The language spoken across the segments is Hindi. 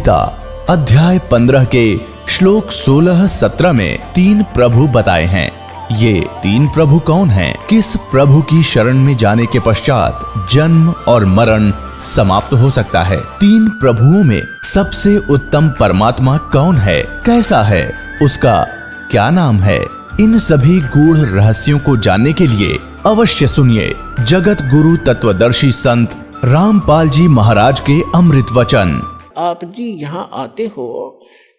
गीता अध्याय 15 के श्लोक 16-17 में 3 प्रभु बताए हैं। ये 3 प्रभु कौन हैं? किस प्रभु की शरण में जाने के पश्चात जन्म और मरण समाप्त हो सकता है? 3 प्रभुओं में सबसे उत्तम परमात्मा कौन है? कैसा है? उसका क्या नाम है? इन सभी गूढ़ रहस्यों को जानने के लिए अवश्य सुनिए जगत गुरु तत्वदर्शी संत रामपाल जी महाराज के अमृत वचन। आप जी यहाँ आते हो,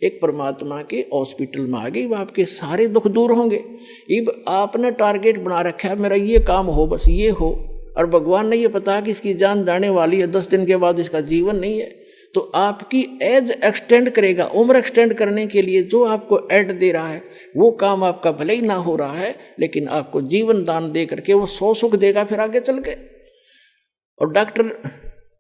एक परमात्मा के हॉस्पिटल में आ गए, आपके सारे दुख दूर होंगे। अब आपने टारगेट बना रखा है, मेरा ये काम हो, बस ये हो, और भगवान ने ये पता कि इसकी जान जाने वाली है, 10 दिन के बाद इसका जीवन नहीं है, तो आपकी एज एक्सटेंड करेगा। उम्र एक्सटेंड करने के लिए जो आपको एड दे रहा है वो काम आपका भले ही ना हो रहा है, लेकिन आपको जीवन दान दे करके वो 100 सुख देगा फिर आगे चल के। और डॉक्टर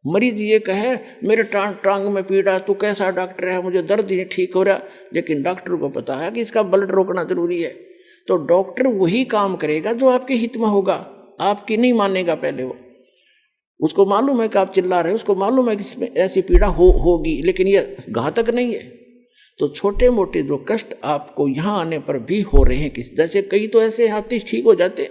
मरीज ये कहे मेरे टांग में पीड़ा, तू कैसा डॉक्टर है, मुझे दर्द ही ठीक हो रहा, लेकिन डॉक्टर को पता है कि इसका ब्लड रोकना जरूरी है, तो डॉक्टर वही काम करेगा जो आपके हित में होगा, आपकी नहीं मानेगा। पहले वो उसको मालूम है कि आप चिल्ला रहे हैं, उसको मालूम है कि इसमें ऐसी पीड़ा होगी, लेकिन ये घातक नहीं है। तो छोटे मोटे जो कष्ट आपको यहाँ आने पर भी हो रहे हैं, किस जैसे कई तो ऐसे हाथी ठीक हो जाते,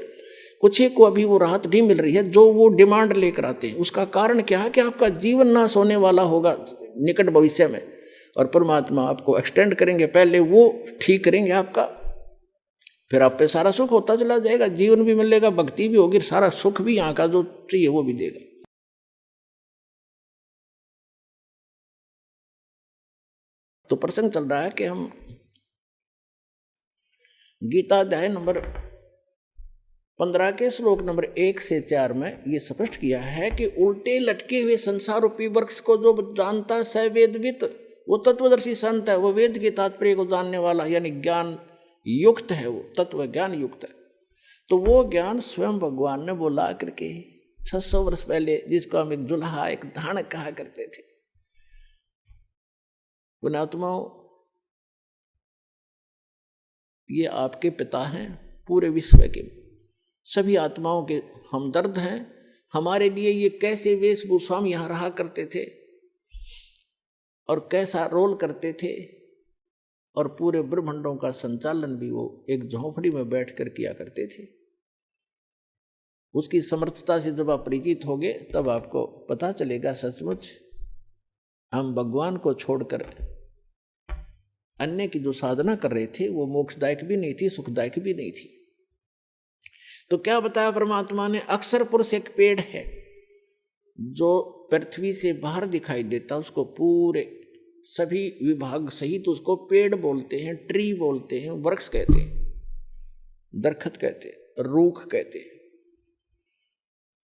कुछ एक को अभी वो राहत नहीं मिल रही है जो वो डिमांड लेकर आते हैं। उसका कारण क्या है कि आपका जीवन नाश होने वाला होगा निकट भविष्य में, और परमात्मा आपको एक्सटेंड करेंगे, पहले वो ठीक करेंगे आपका, फिर आप पे सारा सुख होता चला जाएगा, जीवन भी मिलेगा, भक्ति भी होगी, सारा सुख भी यहाँ का जो चाहिए वो भी देगा। तो प्रसंग चल रहा है कि हम गीता अध्याय नंबर 15 के श्लोक नंबर 1 से 4 में ये स्पष्ट किया है कि उल्टे लटके हुए संसार रूपी वृक्ष को जो जानता है वेदवित, वो तत्वदर्शी संत है, वो वेद के तात्पर्य को जानने वाला यानी ज्ञान युक्त है, वो तत्व ज्ञान युक्त है। तो वो ज्ञान स्वयं भगवान ने बोला करके 600 वर्ष पहले, जिसको हम एक जुल्हा एक धान कहा करते थे। पुण्यात्माओं, ये आपके पिता हैं, पूरे विश्व के सभी आत्माओं के हमदर्द हैं। हमारे लिए ये कैसे वेशभूषा में यहाँ रहा करते थे और कैसा रोल करते थे, और पूरे ब्रह्मांडों का संचालन भी वो एक झोंपड़ी में बैठकर किया करते थे। उसकी समर्थता से जब आप परिचित होगे तब आपको पता चलेगा सचमुच हम भगवान को छोड़कर अन्य की जो साधना कर रहे थे वो मोक्षदायक भी नहीं थी, सुखदायक भी नहीं थी। तो क्या बताया परमात्मा ने? अक्षर पुरुष एक पेड़ है जो पृथ्वी से बाहर दिखाई देता, उसको पूरे सभी विभाग सहित उसको पेड़ बोलते हैं, ट्री बोलते हैं, वृक्ष कहते हैं, दरखत कहते हैं, रूख कहते हैं।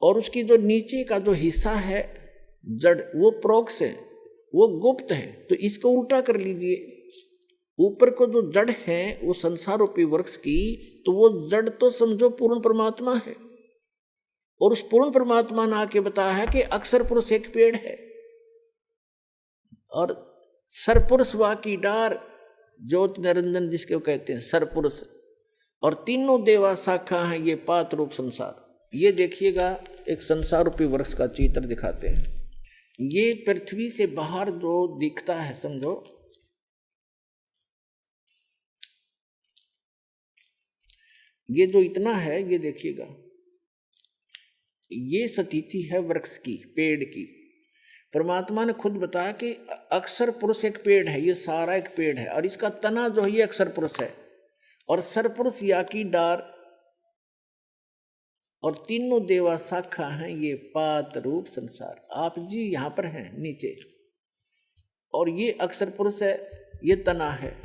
और उसकी जो नीचे का जो हिस्सा है जड़, वो प्रोक्ष है, वो गुप्त है। तो इसको उल्टा कर लीजिए, ऊपर को जो जड़ है वो संसार रूपी वृक्ष की, तो वो जड़ तो समझो पूर्ण परमात्मा है, और उस पूर्ण परमात्मा ने आके बताया है कि अक्षर पुरुष एक पेड़ है, और सरपुरुष वा की डार, ज्योति निरंजन जिसके कहते हैं सरपुरुष, और तीनों देवा शाखा हैं, ये पात रूप संसार। ये देखिएगा, एक संसार रूपी वृक्ष का चित्र दिखाते हैं। ये पृथ्वी से बाहर जो दिखता है, समझो ये जो इतना है, ये देखिएगा, ये स्थिति है वृक्ष की, पेड़ की। परमात्मा ने खुद बताया कि अक्षर पुरुष एक पेड़ है, ये सारा एक पेड़ है, और इसका तना जो है ये अक्षर पुरुष है, और सरपुरुष या की डार, और तीनों देवा शाखा हैं, ये पात रूप संसार। आप जी यहाँ पर हैं नीचे, और ये अक्षर पुरुष है, ये तना है,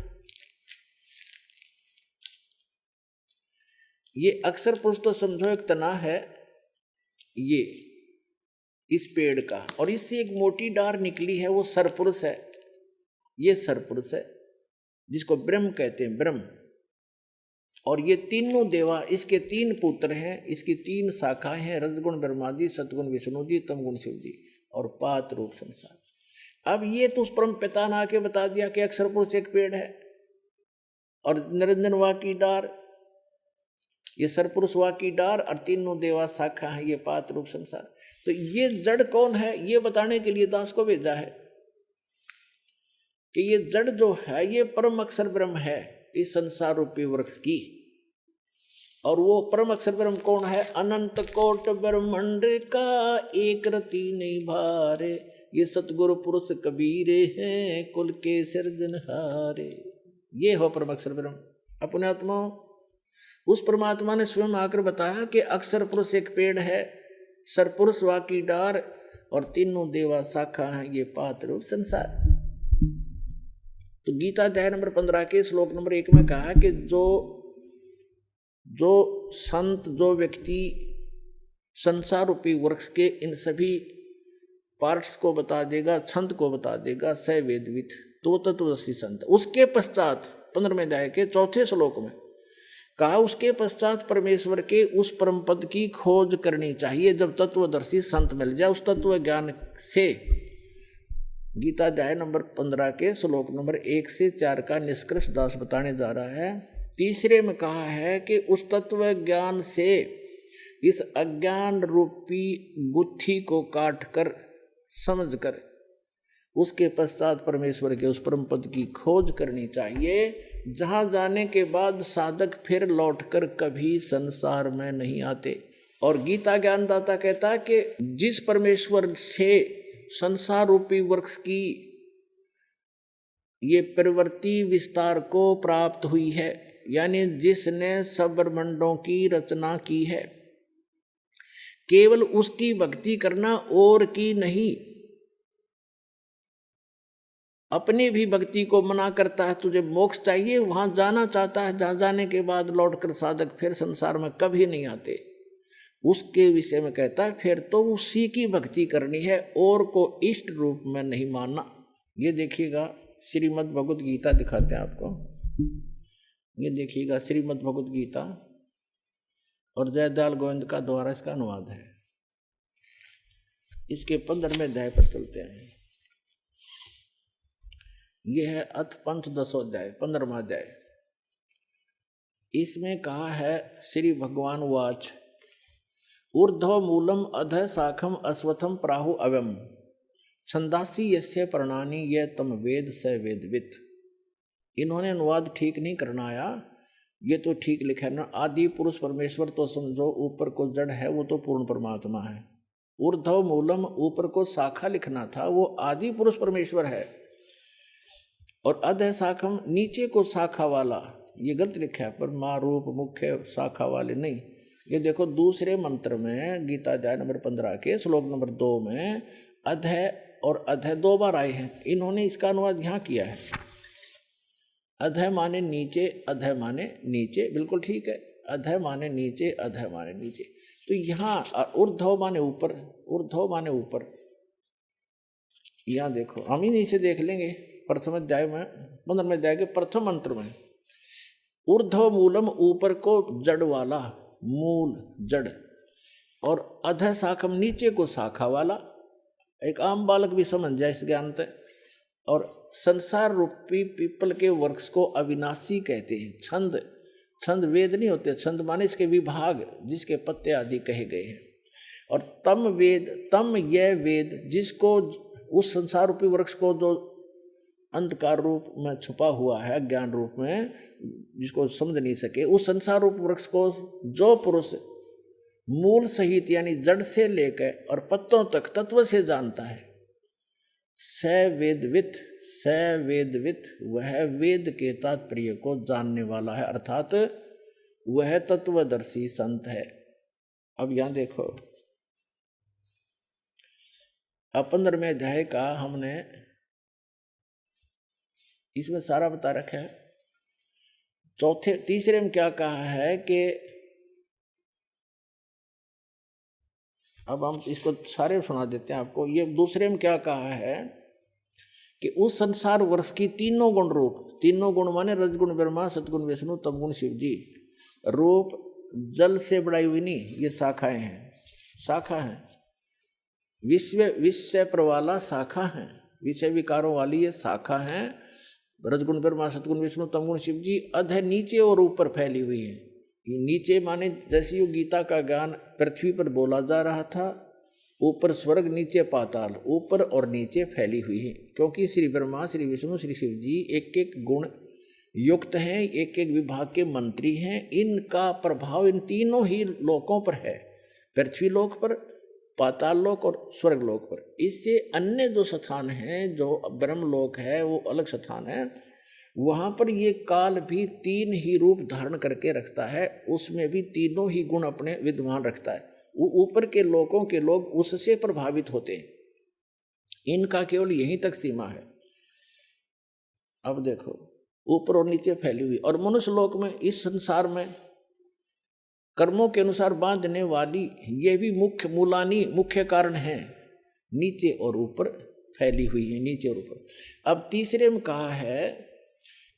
ये अक्षर पुरुष तो समझो एक तना है ये इस पेड़ का, और इससे एक मोटी डार निकली है, वो सरपुरुष है, ये सरपुरुष है जिसको ब्रह्म कहते हैं, ब्रह्म। और ये तीनों देवा, इसके 3 पुत्र हैं, इसकी 3 शाखाएं हैं, रजगुण ब्रह्मा जी, सतगुण विष्णु जी, तमगुण शिव जी, और पात रूप संसार। अब ये तो उस परम पिता ने आके बता दिया कि अक्षर पुरुष एक पेड़ है, और निरंजन वा की डार, ये सरपुरुष वा की डार, और तीनों देवा शाखा है, ये पात रूप संसार। तो ये जड़ कौन है ये बताने के लिए दास को भेजा है। कि ये जड़ जो है ये परम अक्षर ब्रह्म है इस संसार रूपी वृक्ष की। और वो परम अक्षर ब्रह्म कौन है? अनंत कोट ब्रह्मांड का एक रति नहीं भारे, ये सतगुरु पुरुष कबीरे हैं कुल के सिरजनहारे। ये हो परम अक्षर ब्रह्म। अपने आत्मा उस परमात्मा ने स्वयं आकर बताया कि अक्षर पुरुष एक पेड़ है, सरपुरुष वा की डार, और तीनों देवा शाखा है ये पात्र रूप संसार। तो गीता अध्याय नंबर 15 के श्लोक नंबर 1 में कहा कि जो संत, जो व्यक्ति संसार रूपी वृक्ष के इन सभी पार्ट्स को बता देगा, छंद को बता देगा, स वेदविद, तो वो तत्वदर्शी संत। उसके पश्चात 15वें अध्याय के 4थे श्लोक में कहा उसके पश्चात परमेश्वर के उस परम पद की खोज करनी चाहिए। जब तत्वदर्शी संत मिल जाए उस तत्व ज्ञान से, गीता अध्याय नंबर 15 के श्लोक नंबर 1 से 4 का निष्कर्ष दास बताने जा रहा है। तीसरे में कहा है कि उस तत्व ज्ञान से इस अज्ञान रूपी गुत्थी को काट कर समझ कर उसके पश्चात परमेश्वर के उस परम पद की खोज करनी चाहिए, जहां जाने के बाद साधक फिर लौटकर कभी संसार में नहीं आते। और गीता ज्ञानदाता कहता है कि जिस परमेश्वर से संसार रूपी वृक्ष की ये प्रवृत्ति विस्तार को प्राप्त हुई है, यानी जिसने सब ब्रह्मांडों की रचना की है, केवल उसकी भक्ति करना और की नहीं। अपनी भी भक्ति को मना करता है, तुझे मोक्ष चाहिए, वहां जाना चाहता है, जहां जाने के बाद लौटकर साधक फिर संसार में कभी नहीं आते। उसके विषय में कहता है फिर तो उसी की भक्ति करनी है और को इष्ट रूप में नहीं मानना। ये देखिएगा श्रीमद् भगवत गीता दिखाते हैं आपको, ये देखिएगा श्रीमद् भगवत गीता और जयदयाल गोविंद का द्वारा इसका अनुवाद है। इसके 15वें अध्याय पर चलते हैं। यह है अथ पंचदशो अध्याय, 15वां अध्याय। इसमें कहा है श्री भगवान वाच ऊर्ध्व मूलम अध शाखम अश्वत्थम प्राहु अव्यम छंदासी यस्य प्रणानी ये तम वेद स वेदवित। इन्होंने अनुवाद ठीक नहीं करना आया, ये तो ठीक लिखा है ना। आदि पुरुष परमेश्वर तो समझो, ऊपर को जड़ है वो तो पूर्ण परमात्मा है। ऊर्ध्व मूलम ऊपर को शाखा लिखना था, वो आदि पुरुष परमेश्वर है। और अध शाखम नीचे को शाखा वाला, ये गलत लिखा है, पर माँ रूप मुख्य शाखा वाले नहीं। ये देखो दूसरे मंत्र में गीता अध्याय नंबर 15 के श्लोक नंबर 2 में अध और अध 2 बार आए हैं। इन्होंने इसका अनुवाद यहाँ किया है, अध माने नीचे, अध माने नीचे, बिल्कुल ठीक है। अध माने नीचे, अध माने नीचे। तो यहाँ ऊर्ध्व माने ऊपर, ऊर्ध्व माने ऊपर। यहाँ देखो हम इन्हीं से देख लेंगे प्रथम अध्याय में, 15वें अध्याय के प्रथम मंत्र में ऊर्ध्व मूलम ऊपर को जड़ वाला, मूल जड़, और अध शाखम नीचे को शाखा वाला। एक आम बालक भी समझ जाए इस ज्ञान से। और संसार रूपी पीपल के वृक्ष को अविनाशी कहते हैं। छंद, छंद वेद नहीं होते, छंद माने इसके विभाग जिसके पत्ते आदि कहे गए हैं। और तम वेद, तम यह वेद जिसको उस संसार रूपी वृक्ष को जो अंधकार रूप में छुपा हुआ है, ज्ञान रूप में जिसको समझ नहीं सके, उस संसार रूप वृक्ष को जो पुरुष मूल सहित यानी जड़ से लेकर और पत्तों तक तत्व से जानता है, स वेदवित, स वेदवित, वह वेद के तात्पर्य को जानने वाला है, अर्थात वह तत्वदर्शी संत है। अब यहां देखो, अब 15वें अध्याय का हमने इसमें सारा बता रखा है। तीसरे में क्या कहा है कि अब हम इसको सारे सुना देते हैं आपको। ये दूसरे में क्या कहा है कि उस संसार वृक्ष की तीनों गुण रूप, तीनों गुण माने रजगुण ब्रह्मा, सतगुण विष्णु, तमगुण शिव जी। रूप जल से बढ़ाई हुई नहीं, ये शाखाएं हैं, शाखा हैं। विषय प्रवाला शाखा हैं, विषय विकारों वाली ये शाखा हैं। रजगुण ब्रह्मा, सतगुण विष्णु, तमगुण शिव जी। अध नीचे और ऊपर फैली हुई है। ये नीचे माने जैसे यो गीता का ज्ञान पृथ्वी पर बोला जा रहा था, ऊपर स्वर्ग नीचे पाताल, ऊपर और नीचे फैली हुई है, क्योंकि श्री ब्रह्मा श्री विष्णु श्री शिव जी एक एक गुण युक्त हैं, एक एक विभाग के मंत्री हैं। इनका प्रभाव इन तीनों ही लोकों पर है, पृथ्वी लोक पर, पाताल लोक और स्वर्ग लोक पर। इससे अन्य जो स्थान हैं, जो ब्रह्म लोक है वो अलग स्थान है, वहाँ पर ये काल भी तीन ही रूप धारण करके रखता है, उसमें भी तीनों ही गुण अपने विद्यमान रखता है। ऊपर के लोकों के लोग उससे प्रभावित होते हैं, इनका केवल यहीं तक सीमा है। अब देखो ऊपर और नीचे फैली हुई, और मनुष्य लोक में, इस संसार में कर्मों के अनुसार बांधने वाली ये भी मुख्य मूलानी मुख्य कारण है, नीचे और ऊपर फैली हुई है, नीचे और ऊपर। अब तीसरे में कहा है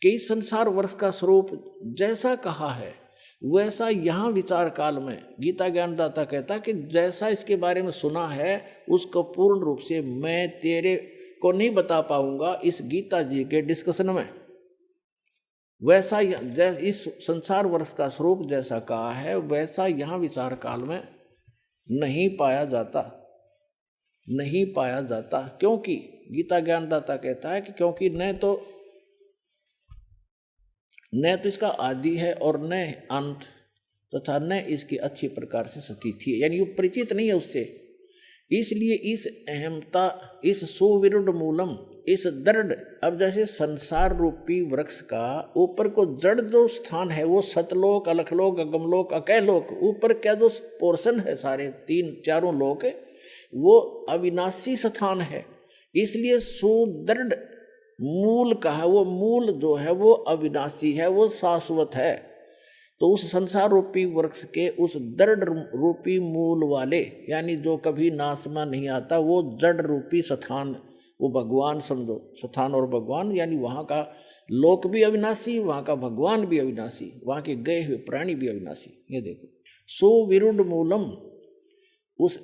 कि इस संसार वर्ष का स्वरूप जैसा कहा है वैसा यहाँ विचार काल में गीता ज्ञानदाता कहता है कि जैसा इसके बारे में सुना है उसको पूर्ण रूप से मैं तेरे को नहीं बता पाऊंगा इस गीता जी के डिस्कशन में। वैसा इस संसार वर्ष का स्वरूप जैसा कहा है वैसा यहाँ विचार काल में नहीं पाया जाता, नहीं पाया जाता। क्योंकि गीता ज्ञानदाता कहता है कि क्योंकि न तो इसका आदि है और न अंत, तथा न इसकी अच्छी प्रकार से स्थिति है, यानी वो परिचित नहीं है उससे। इसलिए इस अहमता, इस सुविरुद्ध मूलम, इस दृढ़, अब जैसे संसार रूपी वृक्ष का ऊपर को जड़ जो स्थान है वो सतलोक, अलखलोक, अगमलोक, अकैलोक, ऊपर क्या जो पोर्शन है सारे तीन चारों लोक वो अविनाशी स्थान है। इसलिए सुदृढ़ मूल कहा, वो मूल जो है वो अविनाशी है, वो शाश्वत है। तो उस संसार रूपी वृक्ष के उस दृढ़ रूपी मूल वाले, यानी जो कभी नाश में नहीं आता, वो जड़ रूपी स्थान, वो भगवान समझो, स्थान और भगवान, यानी वहाँ का लोक भी अविनाशी, वहाँ का भगवान भी अविनाशी, वहाँ के गए हुए प्राणी भी अविनाशी। ये देखो सुविरुद्ध मूलम, उस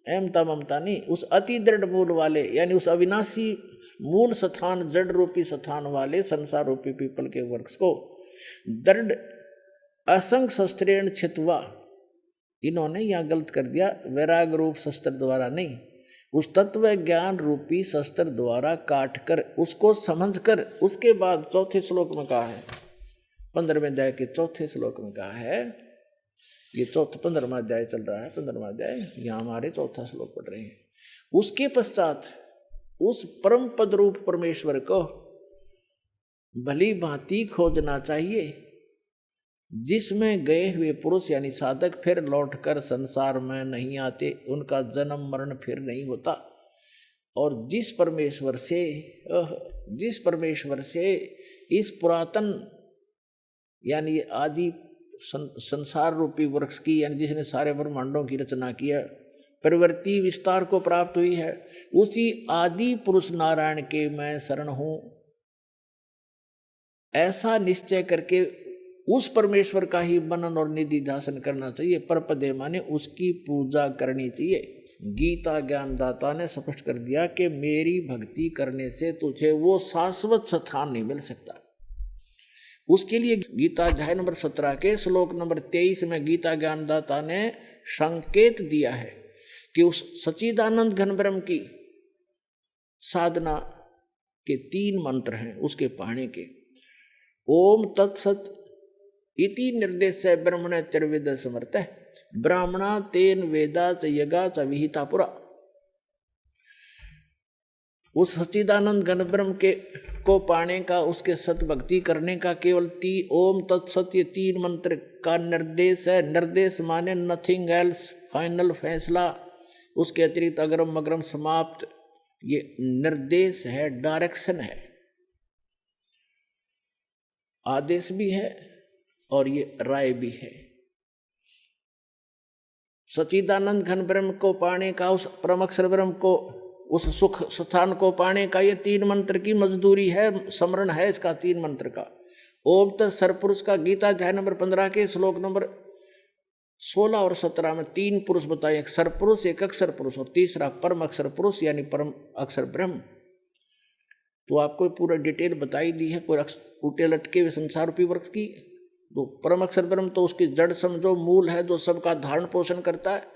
एमता ममता नहीं, उस अति दृढ़ मूल वाले, यानी उस अविनाशी मूल स्थान, जड़ रूपी स्थान वाले संसार रूपी पीपल के वृक्ष को दृढ़ असंग शस्त्रेण छित्वा, इन्होंने यहाँ गलत कर दिया, वैराग रूप शस्त्र द्वारा नहीं, उस तत्व ज्ञान रूपी शस्त्र द्वारा काट कर, उसको समझ कर, उसके बाद चौथे श्लोक में कहा है, 15वें अध्याय के चौथे श्लोक में कहा है, ये 15वां अध्याय चल रहा है, 15वां अध्याय, यहाँ हमारे चौथा श्लोक पढ़ रहे हैं। उसके पश्चात उस परम पद रूप परमेश्वर को भली भांति खोजना चाहिए, जिसमें गए हुए पुरुष यानी साधक फिर लौटकर संसार में नहीं आते, उनका जन्म मरण फिर नहीं होता। और जिस परमेश्वर से इस पुरातन यानी आदि संसार रूपी वृक्ष की, यानी जिसने सारे ब्रह्मांडों की रचना की है, प्रवृत्ति विस्तार को प्राप्त हुई है, उसी आदि पुरुष नारायण के मैं शरण हूं, ऐसा निश्चय करके उस परमेश्वर का ही मनन और निधि ध्यान करना चाहिए। परपदे माने उसकी पूजा करनी चाहिए। गीता ज्ञानदाता ने स्पष्ट कर दिया कि मेरी भक्ति करने से तुझे वो शाश्वत स्थान नहीं मिल सकता। उसके लिए गीता अध्याय नंबर 17 के श्लोक नंबर 23 में गीता ज्ञानदाता ने संकेत दिया है कि उस सच्चिदानंद घन ब्रह्म की साधना के 3 मंत्र हैं उसके पाने के। ओम तत्सत इति निर्देश ब्रह्मण चर्वेद समर्थ ब्राह्मणा तेन वेदा च यगा च विहिता पुरा। उस सच्चिदानंद घन ब्रह्म के को पाने का, उसके सत भक्ति करने का केवल ओम तत्सत ये 3 मंत्र का निर्देश है। निर्देश माने नथिंग एल्स, फाइनल फैसला, उसके अतिरिक्त अग्रम अग्रम समाप्त, ये निर्देश है, डायरेक्शन है, आदेश भी है और ये राय भी है। सच्चिदानंद घन ब्रह्म को पाने का, उस परम अक्षर ब्रह्म को, उस सुख स्थान को पाने का ये 3 मंत्र की मजदूरी है, स्मरण है इसका 3 मंत्र का। ओम तत् सरपुरुष का गीता अध्याय नंबर 15 के श्लोक नंबर 16 और 17 में 3 पुरुष बताए, एक सरपुरुष, एक अक्षर पुरुष और तीसरा परम अक्षर पुरुष यानी परम अक्षर ब्रह्म। तो आपको पूरा डिटेल बताई दी है, कोई उल्टे लटके हुए संसार रूपी वृक्ष की। तो परम अक्षर ब्रह्म तो उसकी जड़ समझो, मूल है जो सबका धारण पोषण करता है।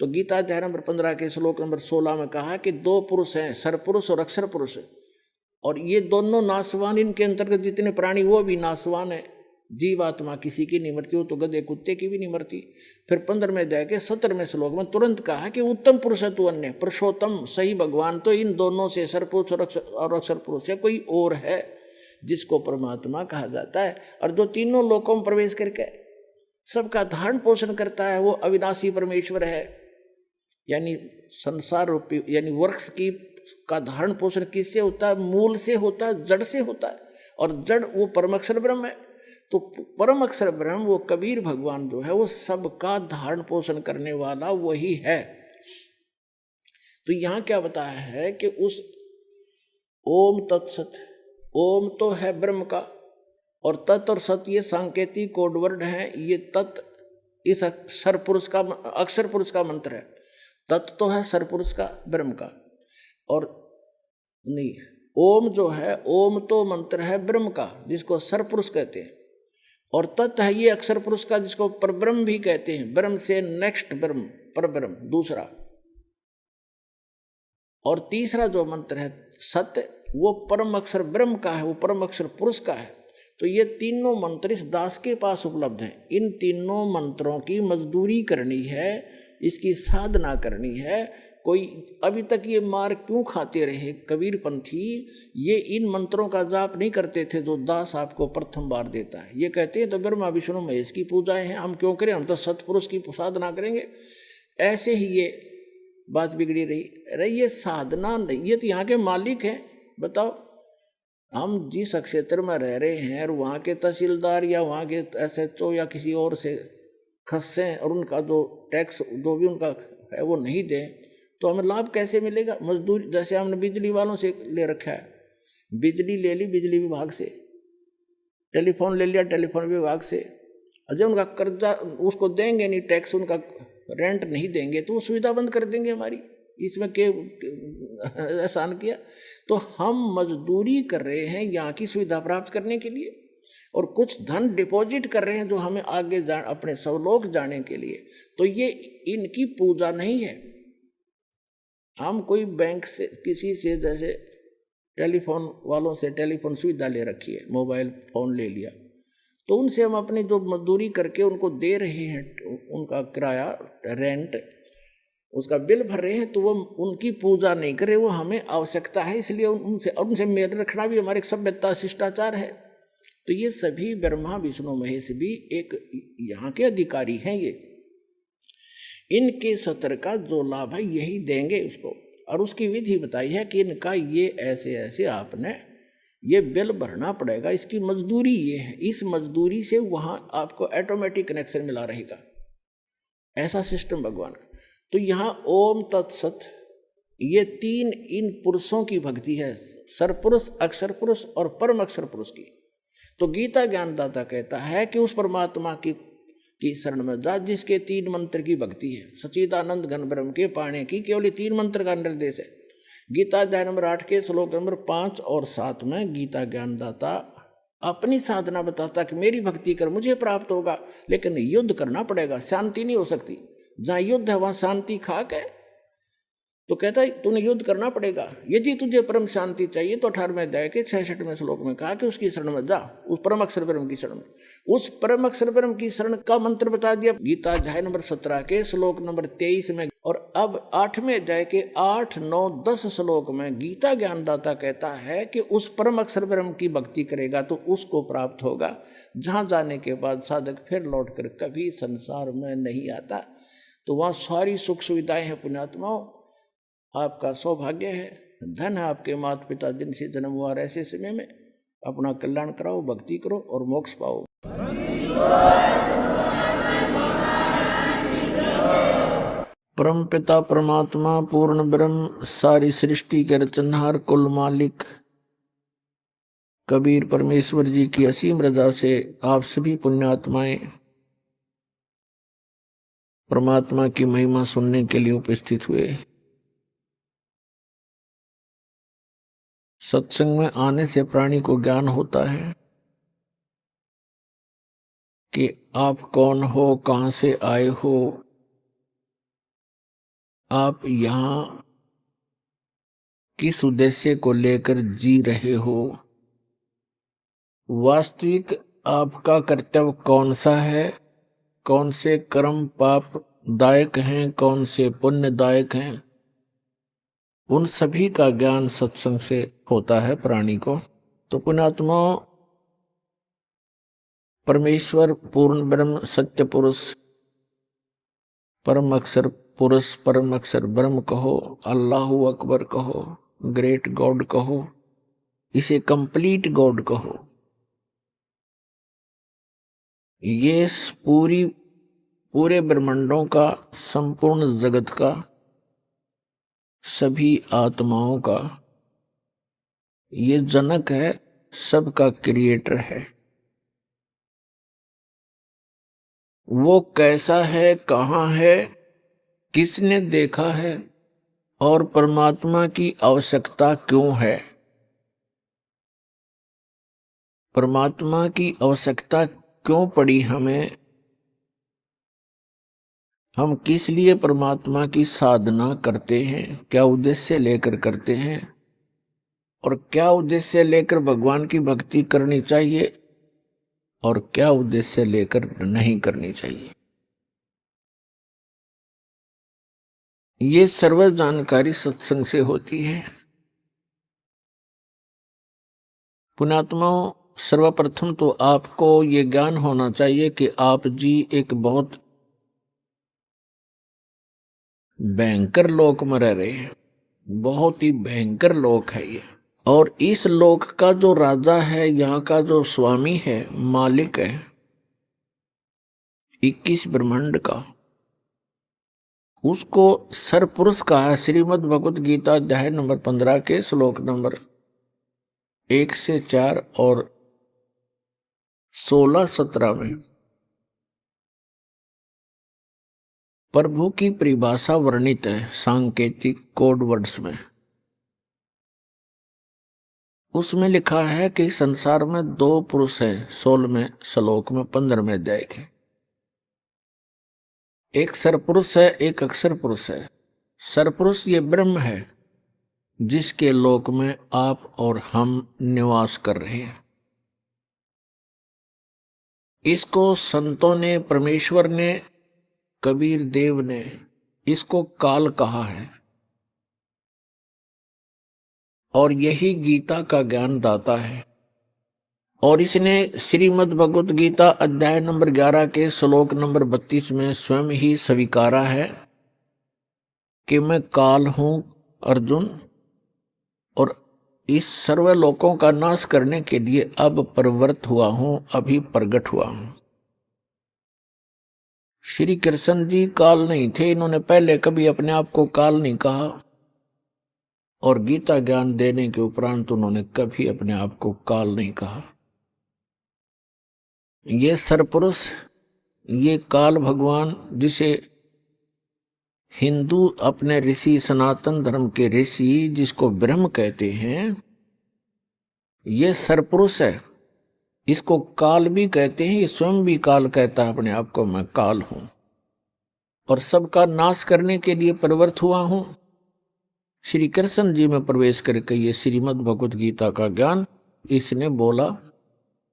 तो गीता अध्याय नंबर 15 के श्लोक नंबर 16 में कहा कि दो पुरुष हैं, सरपुरुष और अक्षर पुरुष, और ये दोनों नासवान, इनके अंतर्गत जितने प्राणी वो भी नासवान है। जीवात्मा किसी की नहीं मरती, वो तो गधे कुत्ते की भी नहीं मरती। फिर 15वें अध्याय के 17वें श्लोक में तुरंत कहा कि उत्तम पुरुष है तू अन्य, पुरुषोत्तम सही भगवान तो इन दोनों से, सरपुरुष और अक्षर पुरुष से कोई और है जिसको परमात्मा कहा जाता है, और जो तीनों लोकों में प्रवेश करके सबका धारण पोषण करता है, वो अविनाशी परमेश्वर है। यानी संसार रूपी, यानी वृक्ष की का धारण पोषण किससे होता है? मूल से होता है, जड़ से होता है, और जड़ वो परम अक्षर ब्रह्म है। तो परम अक्षर ब्रह्म वो कबीर भगवान जो है वो सबका धारण पोषण करने वाला वही है। तो यहाँ क्या बताया है कि उस ओम तत्सत, ओम तो है ब्रह्म का, और तत् और सत ये सांकेतिक कोड वर्ड है। ये तत् इस अक्षर पुरुष का मंत्र है। तत् तो है सरपुरुष का, ब्रह्म का, और नहीं, ओम जो है, ओम तो मंत्र है ब्रह्म का जिसको सरपुरुष कहते हैं, और तत् है ये अक्षर पुरुष का जिसको परब्रह्म भी कहते हैं। ब्रह्म से नेक्स्ट ब्रह्म, परब्रह्म दूसरा। और तीसरा जो मंत्र है सत्य, वो परम अक्षर ब्रह्म का है, वो परम अक्षर पुरुष का है। तो ये तीनों मंत्र इस दास के पास उपलब्ध हैं। इन तीनों मंत्रों की मजदूरी करनी है, इसकी साधना करनी है। कोई अभी तक ये मार क्यों खाते रहे कबीर पंथी? ये इन मंत्रों का जाप नहीं करते थे जो दास आपको प्रथम बार देता है। ये कहते हैं तो ब्रह्मा विष्णु महेश की पूजाएं हैं, हम क्यों करें, हम तो सतपुरुष की साधना करेंगे। ऐसे ही ये बात बिगड़ी रही। ये साधना नहीं, ये तो यहाँ के मालिक हैं। बताओ, हम जिस क्षेत्र में रह रहे हैं और वहाँ के तहसीलदार या वहाँ के SHO या किसी और से खस्सें और उनका जो टैक्स जो भी उनका है वो नहीं दें, तो हमें लाभ कैसे मिलेगा? मजदूरी, जैसे हमने बिजली वालों से ले रखा है, बिजली ले ली बिजली विभाग से, टेलीफोन ले लिया टेलीफोन विभाग से, जब उनका कर्जा उसको देंगे नहीं, टैक्स उनका रेंट नहीं देंगे तो वो सुविधा बंद कर देंगे हमारी। इसमें के एहसान किया? तो हम मजदूरी कर रहे हैं यहाँ की सुविधा प्राप्त करने के लिए, और कुछ धन डिपॉजिट कर रहे हैं जो हमें आगे अपने स्वलोक जाने के लिए। तो ये इनकी पूजा नहीं है। हम कोई बैंक से, किसी से, जैसे टेलीफोन वालों से टेलीफोन सुविधा ले रखी है, मोबाइल फ़ोन ले लिया, तो उनसे हम अपनी जो मजदूरी करके उनको दे रहे हैं, उनका किराया, रेंट, उसका बिल भर रहे हैं, तो वो उनकी पूजा नहीं करे, वो हमें आवश्यकता है, इसलिए उनसे मेल रखना भी हमारे एक सभ्यता शिष्टाचार है। तो ये सभी ब्रह्मा विष्णु महेश भी एक यहाँ के अधिकारी हैं। ये इनके सत्र का जो लाभ है यही देंगे उसको, और उसकी विधि बताई है कि इनका ये ऐसे ऐसे आपने ये बिल भरना पड़ेगा, इसकी मजदूरी ये है, इस मजदूरी से वहाँ आपको ऑटोमेटिक कनेक्शन मिला रहेगा। ऐसा सिस्टम भगवान का। तो यहाँ ओम तत्सत, ये तीन इन पुरुषों की भक्ति है, सरपुरुष, अक्षर पुरुष और परम अक्षर पुरुष की। तो गीता ज्ञानदाता कहता है कि उस परमात्मा की शरण में जा जिसके तीन मंत्र की भक्ति है। सच्चिदानंद घन ब्रह्म के पाने की केवल 3 मंत्र का निर्देश है। गीता अध्याय नंबर 8 के श्लोक नंबर 5 और 7 में गीता ज्ञानदाता अपनी साधना बताता कि मेरी भक्ति कर मुझे प्राप्त होगा, लेकिन युद्ध करना पड़ेगा, शांति नहीं हो सकती। जहाँ युद्ध है वहाँ शांति खाक है। तो कहता है तूने युद्ध करना पड़ेगा। यदि तुझे परम शांति चाहिए तो 18वें अध्याय के 66वें श्लोक में कहा कि उसकी शरण में जा, उस परम अक्षर ब्रह्म की शरण में। उस परम अक्षर ब्रह्म की शरण का मंत्र बता दिया गीता अध्याय नंबर 17 के श्लोक नंबर 23 में। और अब 8वें अध्याय के 8, 9, 10 श्लोक में गीता ज्ञानदाता कहता है कि उस परम अक्षर ब्रह्म की भक्ति करेगा तो उसको प्राप्त होगा, जहाँ जाने के बाद साधक फिर लौट कर कभी संसार में नहीं आता। तो वहाँ सारी सुख सुविधाएं हैं। पुण्यात्माओं, आपका सौभाग्य है, धन है आपके माता पिता जिनसे जन्म हुआ। ऐसे समय में अपना कल्याण कराओ, भक्ति करो और मोक्ष पाओ। परम पिता परमात्मा पूर्ण ब्रह्म सारी सृष्टि के रचनहार कुल मालिक कबीर परमेश्वर जी की असीम रजा से आप सभी पुण्यात्माएं परमात्मा की महिमा सुनने के लिए उपस्थित हुए। सत्संग में आने से प्राणी को ज्ञान होता है कि आप कौन हो, कहाँ से आए हो, आप यहाँ किस उद्देश्य को लेकर जी रहे हो, वास्तविक आपका कर्तव्य कौन सा है, कौन से कर्म पाप दायक हैं, कौन से पुण्यदायक हैं, उन सभी का ज्ञान सत्संग से होता है प्राणी को। तो पुण्यात्मा, परमेश्वर पूर्ण ब्रह्म सत्य पुरुष परम अक्षर पुरुष परम अक्षर ब्रह्म कहो, अल्लाहु अकबर कहो, ग्रेट गॉड कहो, इसे कंप्लीट गॉड कहो, ये पूरे ब्रह्मांडों का, संपूर्ण जगत का, सभी आत्माओं का ये जनक है, सबका क्रिएटर है। वो कैसा है, कहाँ है, किसने देखा है और परमात्मा की आवश्यकता क्यों है, परमात्मा की आवश्यकता क्यों पड़ी हमें, हम किस लिए परमात्मा की साधना करते हैं, क्या उद्देश्य लेकर करते हैं और क्या उद्देश्य लेकर भगवान की भक्ति करनी चाहिए और क्या उद्देश्य लेकर नहीं करनी चाहिए, ये सर्व जानकारी सत्संग से होती है। पुण्यात्माओं, सर्वप्रथम तो आपको ये ज्ञान होना चाहिए कि आप जी एक बहुत भयंकर लोक में रह रहे हैं, बहुत ही भयंकर लोक है ये। और इस लोक का जो राजा है, यहाँ का जो स्वामी है, मालिक है 21 ब्रह्मांड का, उसको सरपुरुष कहा है। श्रीमद् भगवत गीता अध्याय नंबर 15 के श्लोक नंबर 1 से 4 और 16-17 में प्रभु की परिभाषा वर्णित है सांकेतिक कोड वर्ड्स में। उसमें लिखा है कि संसार में 2 पुरुष हैं, 16वें श्लोक में 15वें अध्याय के। एक सरपुरुष है, एक अक्षर पुरुष है। सरपुरुष ये ब्रह्म है जिसके लोक में आप और हम निवास कर रहे हैं। इसको संतों ने, परमेश्वर ने, कबीर देव ने इसको काल कहा है और यही गीता का ज्ञान दाता है। और इसने श्रीमद् भगवत गीता अध्याय नंबर 11 के श्लोक नंबर 32 में स्वयं ही स्वीकारा है कि मैं काल हूं अर्जुन, और इस सर्व लोकों का नाश करने के लिए अब प्रवृत्त हुआ हूं, अभी प्रकट हुआ हूं। श्री कृष्ण जी काल नहीं थे, इन्होंने पहले कभी अपने आप को काल नहीं कहा और गीता ज्ञान देने के उपरांत उन्होंने कभी अपने आप को काल नहीं कहा। ये सरपुरुष, ये काल भगवान, जिसे हिंदू अपने ऋषि, सनातन धर्म के ऋषि जिसको ब्रह्म कहते हैं, ये सरपुरुष है। इसको काल भी कहते हैं, ये स्वयं भी काल कहता है अपने आप को, मैं काल हूं और सबका नाश करने के लिए प्रवृत्त हुआ हूं। श्री कृष्ण जी में प्रवेश करके ये श्रीमद् भगवत गीता का ज्ञान इसने बोला,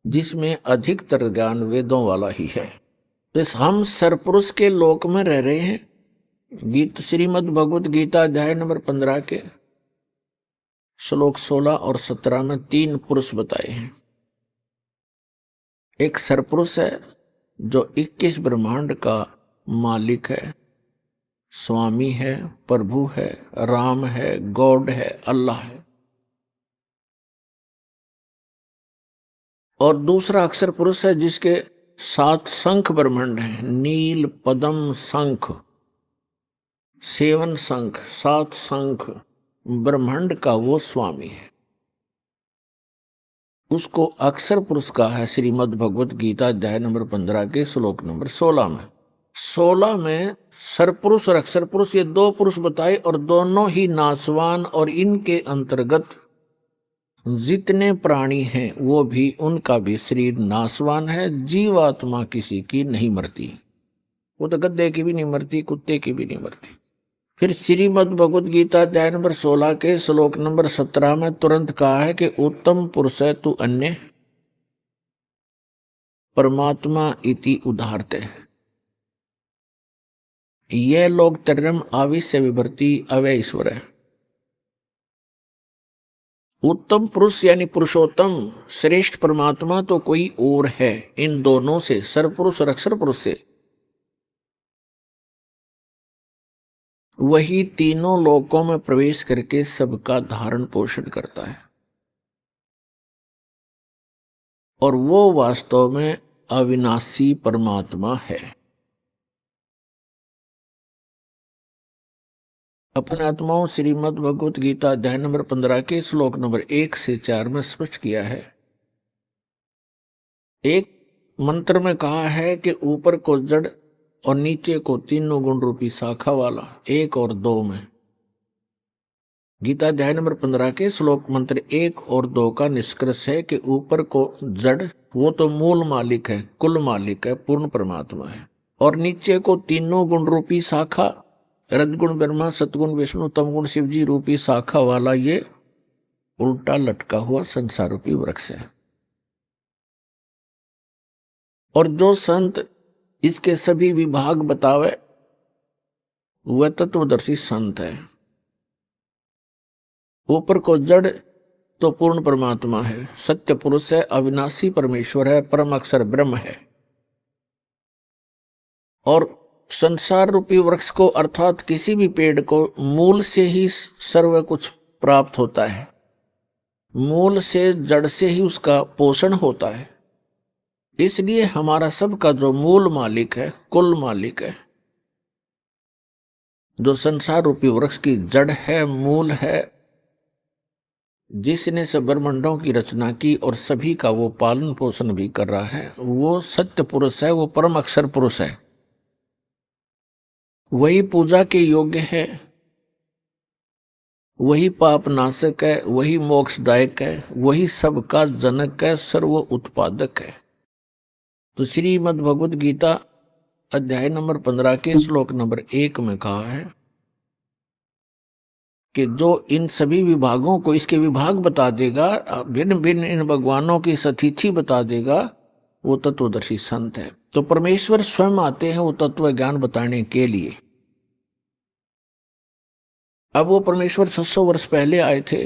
जिसमें अधिकतर ज्ञान वेदों वाला ही है। तो हम सरपुरुष के लोक में रह रहे हैं। श्रीमद् भगवत गीता अध्याय नंबर 15 के श्लोक 16 और 17 में 3 पुरुष बताए हैं। एक सरपुरुष है जो 21 ब्रह्मांड का मालिक है, स्वामी है, प्रभु है, राम है, गॉड है, अल्लाह है। और दूसरा अक्षर पुरुष है जिसके 7 शंख ब्रह्मांड हैं, नील, पद्म, शंख, 7 शंख, 7 शंख ब्रह्मांड का वो स्वामी है। उसको अक्षर पुरुष कहा है श्रीमद् भगवत गीता अध्याय नंबर 15 के श्लोक नंबर 16 में। 16 में सरपुरुष और अक्षर पुरुष ये 2 पुरुष बताए और दोनों ही नाशवान, और इनके अंतर्गत जितने प्राणी हैं वो भी, उनका भी शरीर नाशवान है। जीवात्मा किसी की नहीं मरती, वो तो गद्दे की भी नहीं मरती, कुत्ते की भी नहीं मरती। फिर श्रीमद् भगवद गीता अध्याय नंबर 16 के श्लोक नंबर 17 में तुरंत कहा है कि उत्तम पुरुष है तू अन्य परमात्मा इति उदाहरते। यह लोग तरम आविश्य विभर्ति अवय ईश्वर है। उत्तम पुरुष यानी पुरुषोत्तम श्रेष्ठ परमात्मा तो कोई और है इन दोनों से, सर्वपुरुष और अक्षर पुरुष से। वही तीनों लोकों में प्रवेश करके सबका धारण पोषण करता है और वो वास्तव में अविनाशी परमात्मा है। अपने आत्माओं श्रीमद् भगवत गीता अध्याय नंबर 15 के श्लोक नंबर 1 से 4 में स्पष्ट किया है। एक मंत्र में कहा है कि ऊपर को जड़ और नीचे को तीनों गुण रूपी शाखा वाला, 1 और 2 में। गीता अध्याय नंबर 15 के श्लोक मंत्र 1 और 2 का निष्कर्ष है कि ऊपर को जड़ वो तो मूल मालिक है, कुल मालिक है, पूर्ण परमात्मा है, और नीचे को तीनों गुण रूपी शाखा, रजगुण ब्रह्मा, सतगुण विष्णु, तमगुण शिव जी रूपी शाखा वाला ये उल्टा लटका हुआ संसार रूपी वृक्ष है। और जो संत इसके सभी विभाग बतावे वह तत्वदर्शी संत है। ऊपर को जड़ तो पूर्ण परमात्मा है, सत्य पुरुष है, अविनाशी परमेश्वर है, परम अक्षर ब्रह्म है। और संसार रूपी वृक्ष को अर्थात किसी भी पेड़ को मूल से ही सर्व कुछ प्राप्त होता है, मूल से जड़ से ही उसका पोषण होता है। इसलिए हमारा सबका जो मूल मालिक है, कुल मालिक है, जो संसार रूपी वृक्ष की जड़ है, मूल है, जिसने सब ब्रह्मांडों की रचना की और सभी का वो पालन पोषण भी कर रहा है, वो सत्य पुरुष है, वो परम अक्षर पुरुष है। वही पूजा के योग्य है, वही पाप नाशक है, वही मोक्षदायक है, वही सबका जनक है, सर्व उत्पादक है। तो श्रीमद् भगवद गीता अध्याय नंबर 15 के श्लोक नंबर 1 में कहा है कि जो इन सभी विभागों को इसके विभाग बता देगा, भिन्न भिन्न इन भगवानों की सतिथि बता देगा, वो तत्वदर्शी संत है। तो परमेश्वर स्वयं आते हैं वो तत्व ज्ञान बताने के लिए। अब वो परमेश्वर 600 वर्ष पहले आए थे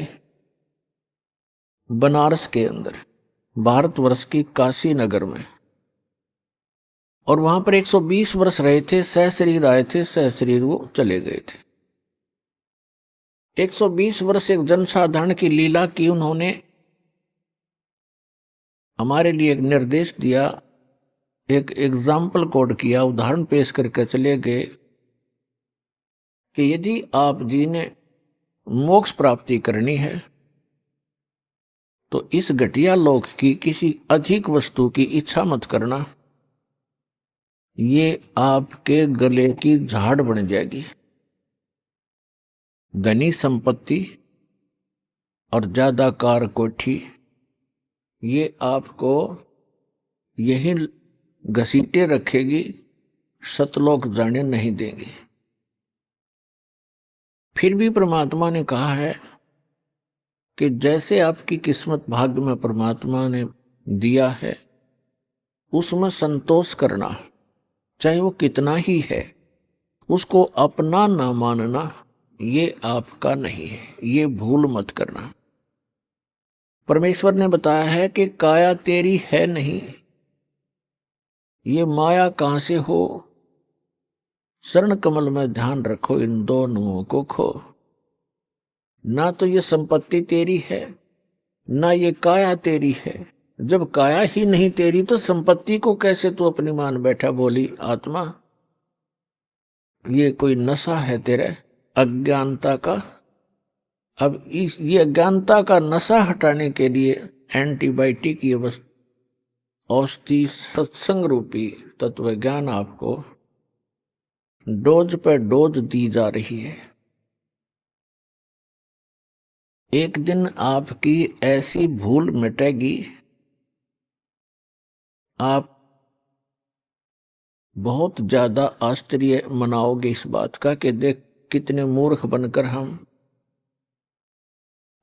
बनारस के अंदर, भारतवर्ष की काशी नगर में, और वहां पर 120 वर्ष रहे थे, सहशरीर आए थे, सहशरीर वो चले गए थे। 120 वर्ष एक जनसाधारण की लीला की उन्होंने, हमारे लिए एक निर्देश दिया, एक एग्जाम्पल कोड किया, उदाहरण पेश करके चले गए कि यदि आप जी ने मोक्ष प्राप्ति करनी है तो इस घटिया लोक की किसी अधिक वस्तु की इच्छा मत करना, ये आपके गले की झाड़ बन जाएगी। धनी संपत्ति और ज्यादा कार कोठी ये आपको यही घसीटे रखेगी, सतलोक जाने नहीं देंगे। फिर भी परमात्मा ने कहा है कि जैसे आपकी किस्मत भाग्य में परमात्मा ने दिया है उसमें संतोष करना, चाहे वो कितना ही है, उसको अपना ना मानना, ये आपका नहीं है, ये भूल मत करना। परमेश्वर ने बताया है कि काया तेरी है नहीं, ये माया कहां से हो, शरण कमल में ध्यान रखो, इन दोनों को खो। ना तो ये संपत्ति तेरी है, ना ये काया तेरी है। जब काया ही नहीं तेरी तो संपत्ति को कैसे तू अपनी मान बैठा। बोली आत्मा, ये कोई नशा है तेरे अज्ञानता का। अब ये अज्ञानता का नशा हटाने के लिए एंटीबायोटिक ये औषधि सत्संग रूपी तत्व ज्ञान आपको डोज पर डोज दी जा रही है। एक दिन आपकी ऐसी भूल मिटेगी, आप बहुत ज्यादा आश्चर्य मनाओगे इस बात का कि देख कितने मूर्ख बनकर हम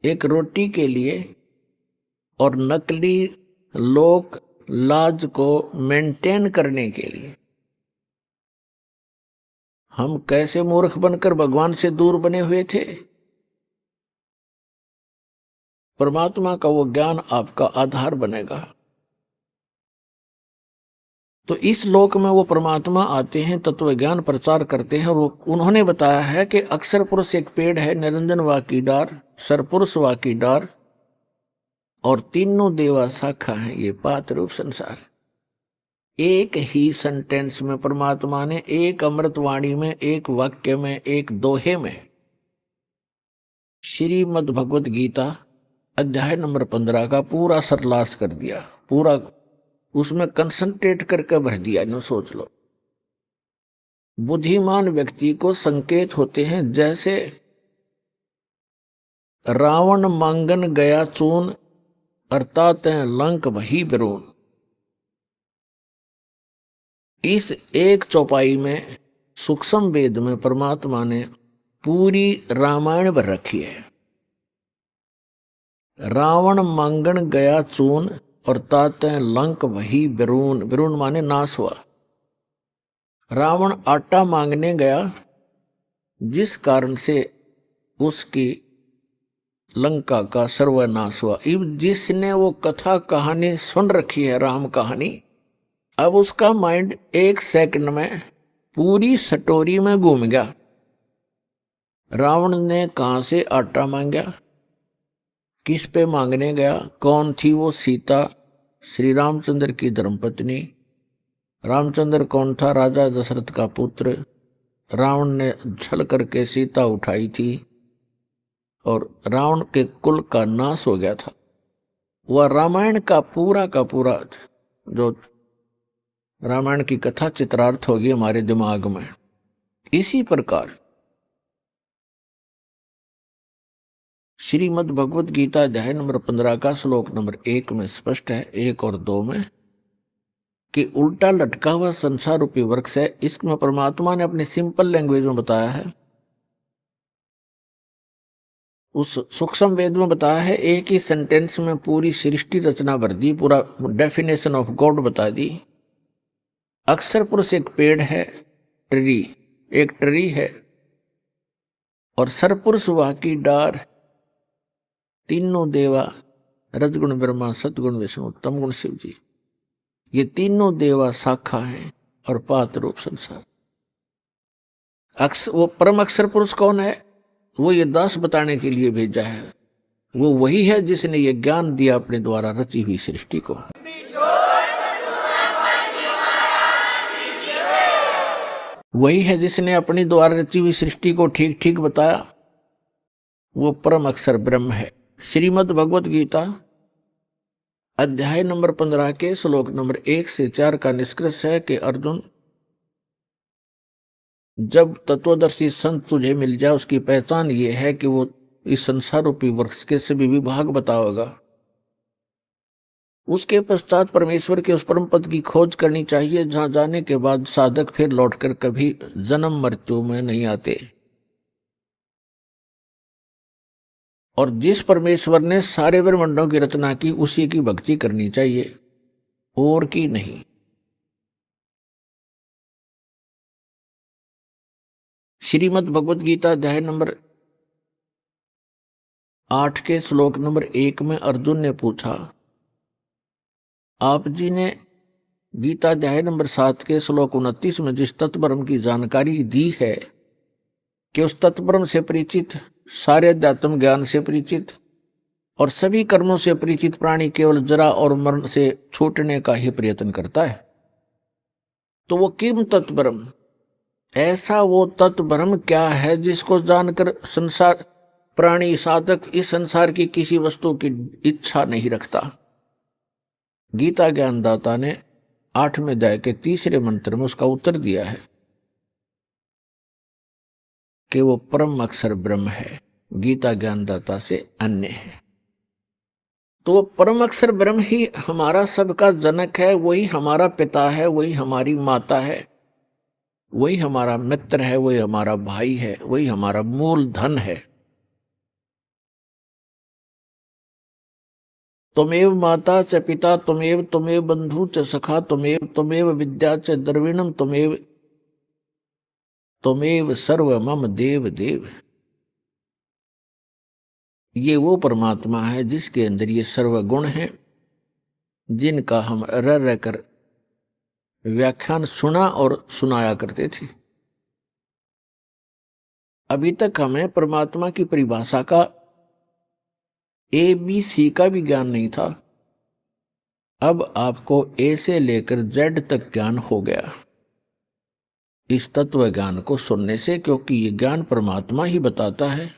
एक रोटी के लिए और नकली लोक लाज को मेंटेन करने के लिए हम कैसे मूर्ख बनकर भगवान से दूर बने हुए थे। परमात्मा का वो ज्ञान आपका आधार बनेगा। तो इस लोक में वो परमात्मा आते हैं, तत्व ज्ञान प्रचार करते हैं। और उन्होंने बताया है कि अक्षर पुरुष एक पेड़ है, निरंजन वा की डार, सरपुरुष वा की डार, और तीनों देवा शाखा है ये पात रूप संसार। एक ही सेंटेंस में परमात्मा ने एक अमृतवाणी में, एक वाक्य में, एक दोहे में श्रीमद् भगवत गीता अध्याय नंबर 15 का पूरा सरलास कर दिया, पूरा उसमें कंसंट्रेट करके भर दिया। नो सोच लो, बुद्धिमान व्यक्ति को संकेत होते हैं जैसे रावण मांगन गया चून, अर्थात लंक वही बिरून। इस एक चौपाई में सूक्ष्म वेद में परमात्मा ने पूरी रामायण भर रखी है। रावण मांगन गया चून और ताते लंक वही बिरून। बिरून माने नाश हुआ। रावण आटा मांगने गया, जिस कारण से उसकी लंका का सर्वनाश हुआ। अब जिसने वो कथा कहानी सुन रखी है, राम कहानी, अब उसका माइंड एक सेकंड में पूरी स्टोरी में घूम गया। रावण ने कहां से आटा मांगा, किस पे मांगने गया, कौन थी वो सीता, श्री रामचंद्र की धर्मपत्नी। रामचंद्र कौन था, राजा दशरथ का पुत्र। रावण ने छल करके सीता उठाई थी और रावण के कुल का नाश हो गया था। वह रामायण का पूरा जो रामायण की कथा चित्रार्थ होगी हमारे दिमाग में। इसी प्रकार श्रीमद् भगवत गीता अध्याय नंबर 15 का श्लोक नंबर 1 में स्पष्ट है, 1 और 2 में, कि उल्टा लटका हुआ संसार रूपी वृक्ष है। इसमें परमात्मा ने अपनी सिंपल लैंग्वेज में बताया है। उस सूक्ष्म वेद में बताया है, एक ही सेंटेंस में पूरी सृष्टि रचना भर दी, पूरा डेफिनेशन ऑफ गॉड बता दी। अक्षर पुरुष एक पेड़ है, ट्री, एक ट्री है, और सरपुरुष वह की डार, तीनों देवा, रजगुण ब्रह्मा, सतगुण विष्णु, तमगुण शिव जी, ये तीनों देवा शाखा हैं और पात रूप संसार। वो परम अक्षर पुरुष कौन है, वो ये दास बताने के लिए भेजा है। वो वही है जिसने ये ज्ञान दिया अपने द्वारा रची हुई सृष्टि को। वही है जिसने अपनी द्वारा रची हुई सृष्टि को ठीक ठीक बताया। वो परम अक्षर ब्रह्म है। श्रीमद् भगवत गीता अध्याय नंबर 15 के श्लोक नंबर 1 से 4 का निष्कर्ष है कि अर्जुन, जब तत्वदर्शी संत तुझे मिल जाए, उसकी पहचान ये है कि वो इस संसार रूपी वृक्ष के सभी विभाग बताओगा। उसके पश्चात परमेश्वर के उस परम पद की खोज करनी चाहिए, जहां जाने के बाद साधक फिर लौटकर कभी जन्म मृत्यु में नहीं आते। और जिस परमेश्वर ने सारे ब्रह्मांडों की रचना की, उसी की भक्ति करनी चाहिए, और की नहीं। श्रीमद् भगवत गीता अध्याय नंबर 8 के श्लोक नंबर 1 में अर्जुन ने पूछा, आप जी ने गीता अध्याय नंबर 7 के श्लोक 29 में जिस तत्ब्रह्म की जानकारी दी है कि उस तत्ब्रह्म से परिचित, सारे अध्यात्म ज्ञान से परिचित और सभी कर्मों से परिचित प्राणी केवल जरा और मरण से छूटने का ही प्रयत्न करता है। तो वो किम तत्ब्रह्म, ऐसा वो तत्ब्रह्म क्या है जिसको जानकर संसार प्राणी साधक इस संसार की किसी वस्तु की इच्छा नहीं रखता। गीता ज्ञानदाता ने 8वें अध्याय के 3रे मंत्र में उसका उत्तर दिया है कि वो परम अक्षर ब्रह्म है, गीता ज्ञानदाता से अन्य है। तो वो परम अक्षर ब्रह्म ही हमारा सबका जनक है, वही हमारा पिता है, वही हमारी माता है। वही हमारा मित्र है, वही हमारा भाई है, वही हमारा मूल धन है। त्वमेव माता च पिता त्वमेव त्वमेव बंधु च सखा त्वमेव त्वमेव विद्या च द्रविणम त्वमेव त्वमेव सर्व मम देव देव। ये वो परमात्मा है जिसके अंदर ये सर्वगुण है, जिनका हम रह रह कर व्याख्यान सुना और सुनाया करते थे। अभी तक हमें परमात्मा की परिभाषा का ABC का भी ज्ञान नहीं था। अब आपको A से लेकर Z तक ज्ञान हो गया इस तत्व ज्ञान को सुनने से, क्योंकि ये ज्ञान परमात्मा ही बताता है।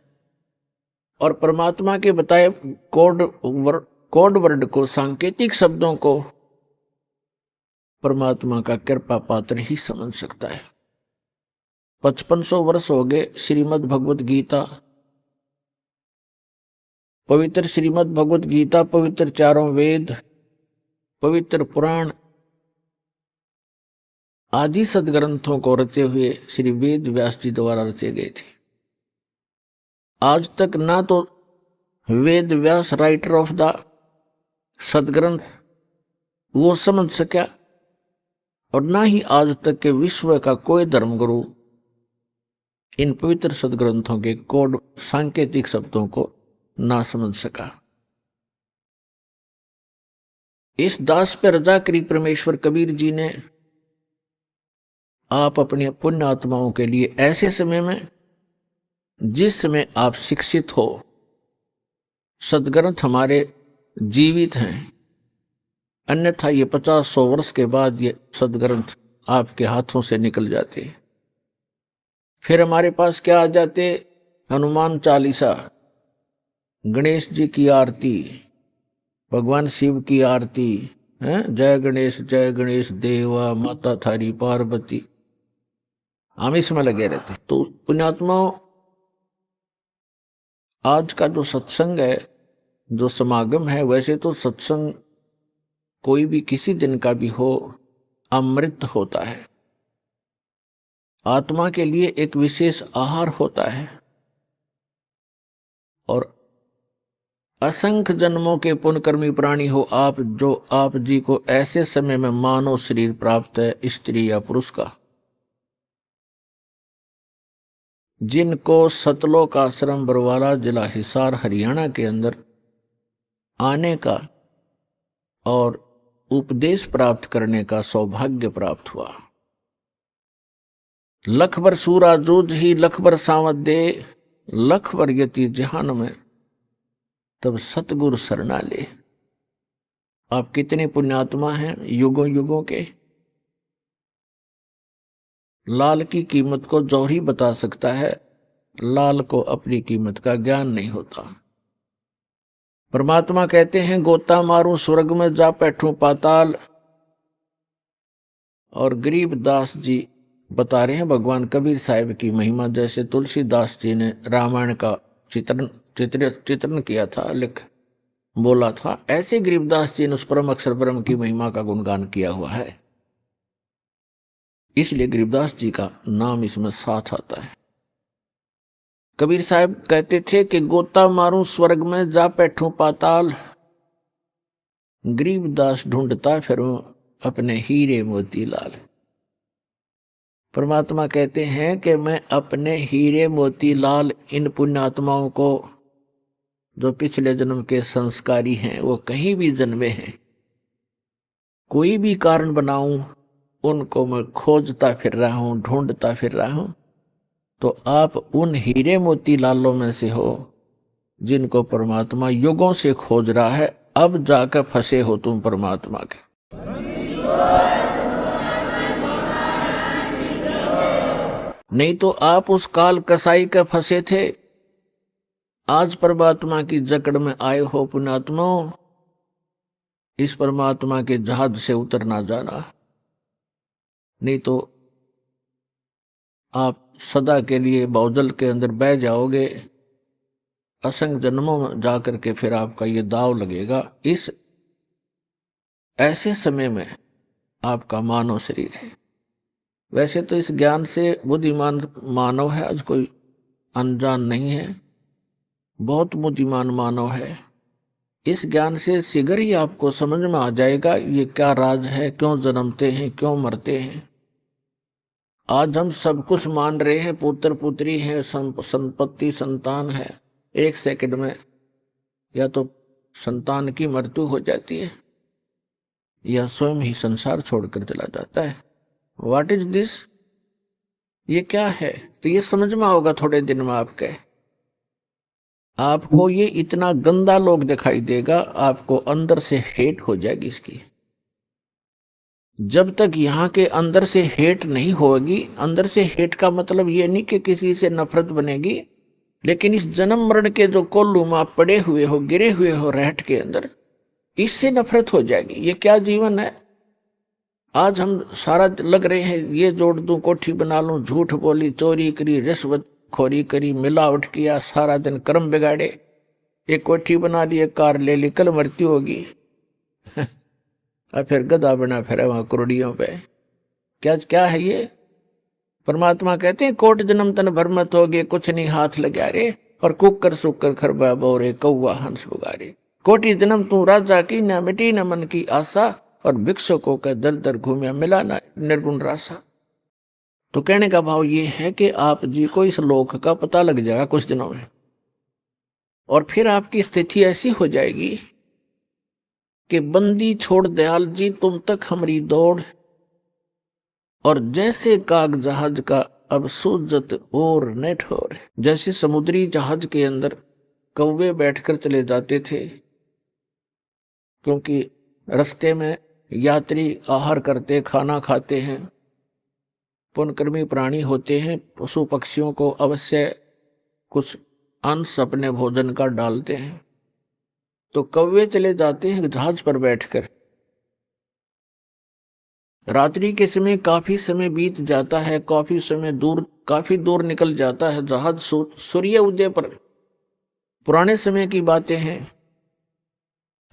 और परमात्मा के बताए कोड वर्ड को, सांकेतिक शब्दों को परमात्मा का कृपा पात्र ही समझ सकता है। 5500 वर्ष हो गए श्रीमद् भगवत गीता, पवित्र श्रीमद् भगवत गीता, पवित्र चारों वेद, पवित्र पुराण आदि सदग्रंथों को रचे हुए श्री वेद व्यास जी द्वारा रचे गए थे। आज तक ना तो Ved Vyas writer of the सदग्रंथ वो समझ सका, और ना ही आज तक के विश्व का कोई धर्मगुरु इन पवित्र सदग्रंथों के कोड सांकेतिक शब्दों को ना समझ सका। इस दास पर रजा करी परमेश्वर कबीर जी ने आप अपनी पुण्य आत्माओं के लिए ऐसे समय में, जिस समय आप शिक्षित हो, सदग्रंथ हमारे जीवित हैं, अन्यथा ये 50-100 वर्ष के बाद ये सदग्रंथ आपके हाथों से निकल जाते, फिर हमारे पास क्या आ जाते? हनुमान चालीसा, गणेश जी की आरती, भगवान शिव की आरती है, जय गणेश देवा माता थारी पार्वती, हम इसमें लगे रहते। तो पुण्यात्माओं, आज का जो सत्संग है, जो समागम है, वैसे तो सत्संग कोई भी किसी दिन का भी हो अमृत होता है, आत्मा के लिए एक विशेष आहार होता है। और असंख्य जन्मों के पुण्यकर्मी प्राणी हो आप, जो आप जी को ऐसे समय में मानव शरीर प्राप्त है, स्त्री या पुरुष का, जिनको सतलोक आश्रम बरवाला जिला हिसार हरियाणा के अंदर आने का और उपदेश प्राप्त करने का सौभाग्य प्राप्त हुआ। लख बर सूरा जूझ ही लख बर सावत दे, लख बर यति जहान में तब सतगुरु शरणा ले। आप कितने पुण्यात्मा हैं युगों युगों के। लाल की कीमत को जौहरी बता सकता है, लाल को अपनी कीमत का ज्ञान नहीं होता। परमात्मा कहते हैं गोता मारूं स्वर्ग में जा बैठूं पाताल, और गरीब दास जी बता रहे हैं भगवान कबीर साहिब की महिमा, जैसे तुलसीदास जी ने रामायण का चित्रण किया था, बोला था, ऐसे गरीबदास जी ने उस परम अक्षर ब्रह्म की महिमा का गुणगान किया हुआ है, इसलिए गरीबदास जी का नाम इसमें साथ आता है। कबीर साहब कहते थे कि गोता मारूं स्वर्ग में जा बैठूं पाताल, गरीबदास ढूंढता फिरूं अपने हीरे मोती लाल। परमात्मा कहते हैं कि मैं अपने हीरे मोती लाल इन पुण्यात्माओं को, जो पिछले जन्म के संस्कारी हैं, वो कहीं भी जन्मे हैं, कोई भी कारण बनाऊं, उनको मैं खोजता फिर रहा हूं, ढूंढता फिर रहा हूं। तो आप उन हीरे मोती लालों में से हो जिनको परमात्मा युगों से खोज रहा है। अब जाकर फंसे हो तुम परमात्मा के। नहीं तो आप उस काल कसाई के फंसे थे, आज परमात्मा की जकड़ में आए हो पुण्यात्माओं। इस परमात्मा के जहाज से उतर ना जाना, नहीं तो आप सदा के लिए बाउजल के अंदर बह जाओगे। असंख्य जन्मों में जाकर के फिर आपका ये दाव लगेगा। इस ऐसे समय में आपका मानव शरीर है, वैसे तो इस ज्ञान से बुद्धिमान मानव है, आज कोई अनजान नहीं है, बहुत बुद्धिमान मानव है। इस ज्ञान से शीघ्र ही आपको समझ में आ जाएगा ये क्या राज है, क्यों जन्मते हैं, क्यों मरते हैं। आज हम सब कुछ मान रहे हैं, पुत्र पुत्री है, संपत्ति संतान है, एक सेकंड में या तो संतान की मृत्यु हो जाती है या स्वयं ही संसार छोड़कर चला जाता है। व्हाट इज दिस, ये क्या है? तो ये समझ में आओगा थोड़े दिन में आपको ये इतना गंदा लोग दिखाई देगा, आपको अंदर से हेट हो जाएगी इसकी। जब तक यहाँ के अंदर से हेट नहीं होगी, अंदर से हेट का मतलब ये नहीं कि किसी से नफरत बनेगी, लेकिन इस जन्म मरण के जो कोल्लू में आप पड़े हुए हो, गिरे हुए हो रहट के अंदर, इससे नफरत हो जाएगी। ये क्या जीवन है? आज हम सारा लग रहे हैं ये जोड़ दूं, कोठी बना लूं, झूठ बोली, चोरी करी, रिश्वत खोरी करी, मिलावट किया, सारा दिन कर्म बिगाड़े, एक कोठी बना ली, एक कार ले ली, कल मृत्यु होगी और फिर गधा बना फिर वहां करोड़ियों पे। क्या है ये? परमात्मा कहते हैं कोट जन्म तन भर मत होगे, कुछ नहीं हाथ लगा रे, और कुकर सुकर खरबा बोरे, कौआ हंस पुगारे। कोटि जन्म तू राजा की, न मिटी न मन की आशा, और भिक्षुकों का दर दर घूमिया, मिला ना निर्गुण रासा। तो कहने का भाव ये है कि आप जी को इस लोक का पता लग जाएगा कुछ दिनों में, और फिर आपकी स्थिति ऐसी हो जाएगी कि बंदी छोड़ दयाल जी तुम तक हमारी दौड़, और जैसे काग जहाज का अब सूजत और नेट हो रहे। जैसे समुद्री जहाज के अंदर कौवे बैठकर चले जाते थे, क्योंकि रास्ते में यात्री आहार करते, खाना खाते हैं, पुण्यकर्मी प्राणी होते हैं, पशु पक्षियों को अवश्य कुछ अंश अपने भोजन का डालते हैं। तो कौवे चले जाते हैं जहाज पर बैठकर। रात्रि के समय काफी समय बीत जाता है, काफी दूर निकल जाता है जहाज, सूर्य उदय पर। पुराने समय की बातें हैं,